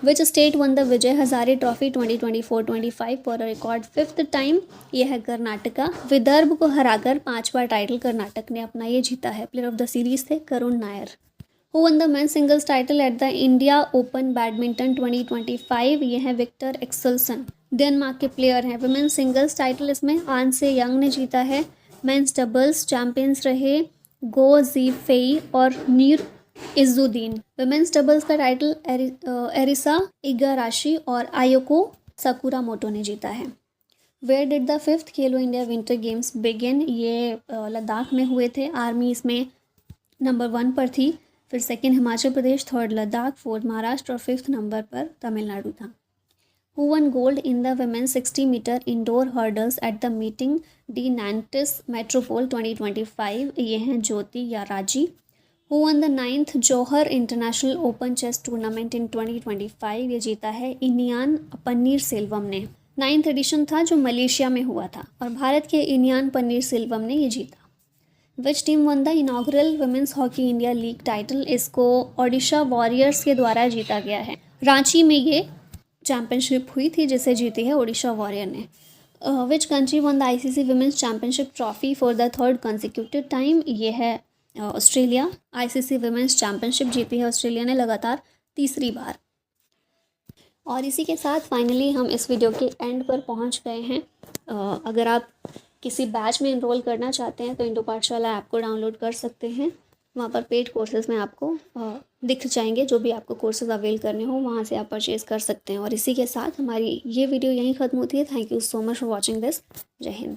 विच state won the Vijay Hazare trophy 2024-25 for a record 5th time? ये है कर्नाटका। विदर्भ को हराकर 5 बार टाइटल कर्नाटक ने अपना ये जीता है। प्लेयर ऑफ द सीरीज थे Karun Nair. Who won the men's singles title at the India open badminton 2025? ये है विक्टर एक्सेल्सन, डेनमार्क के प्लेयर हैं। वुमेन सिंगल्स टाइटल इसमें आन से यंग ने जीता है। मेंस डबल्स चैंपियंस रहे गो जीफेई और नीर इजुद्दीन। वुमेन्स डबल्स का टाइटल एरिसा इगाराशी और आयोको सकुरामोटो ने जीता है। Where did the 5th Khelo India winter games begin? ये लद्दाख में हुए थे। आर्मी इसमें नंबर 1 पर थी, फिर second Himachal Pradesh, third Ladakh, fourth Maharashtra और 5th नंबर पर तमिलनाडु था। Who one gold in the women 60 metre indoor hurdles at the meeting D नैंटिस Metropole 2025? ये हैं ज्योति Yarraji. Who won the 9th Johar international open chess tournament इन 2025? ये जीता है इनियान पन्नीर सेल्वम ने। 9th एडिशन था जो मलेशिया में हुआ था और भारत के इनियान पन्नीर सेल्वम ने ये जीता। Which team won the inaugural women's hockey India league title? इसको ओडिशा वॉरियर्स के द्वारा जीता गया है। रांची में ये चैंपियनशिप हुई थी जिसे जीती है ओडिशा वॉरियर ने। Which country won the ICC women's championship trophy for the 3rd consecutive time? ये है ऑस्ट्रेलिया। आईसीसी वुमेन्स चैंपियनशिप जीती है ऑस्ट्रेलिया ने लगातार तीसरी बार। और इसी के साथ फाइनली हम इस वीडियो के एंड पर पहुंच गए हैं। अगर आप किसी बैच में इनरोल करना चाहते हैं तो इंडो पाठशाला ऐप को डाउनलोड कर सकते हैं। वहाँ पर पेड कोर्सेज़ में आपको दिख जाएंगे, जो भी आपको कोर्सेज़ अवेल करने हो वहाँ से आप परचेज़ कर सकते हैं। और इसी के साथ हमारी ये वीडियो यहीं ख़त्म होती है। Thank you so much for watching this. जय हिंद।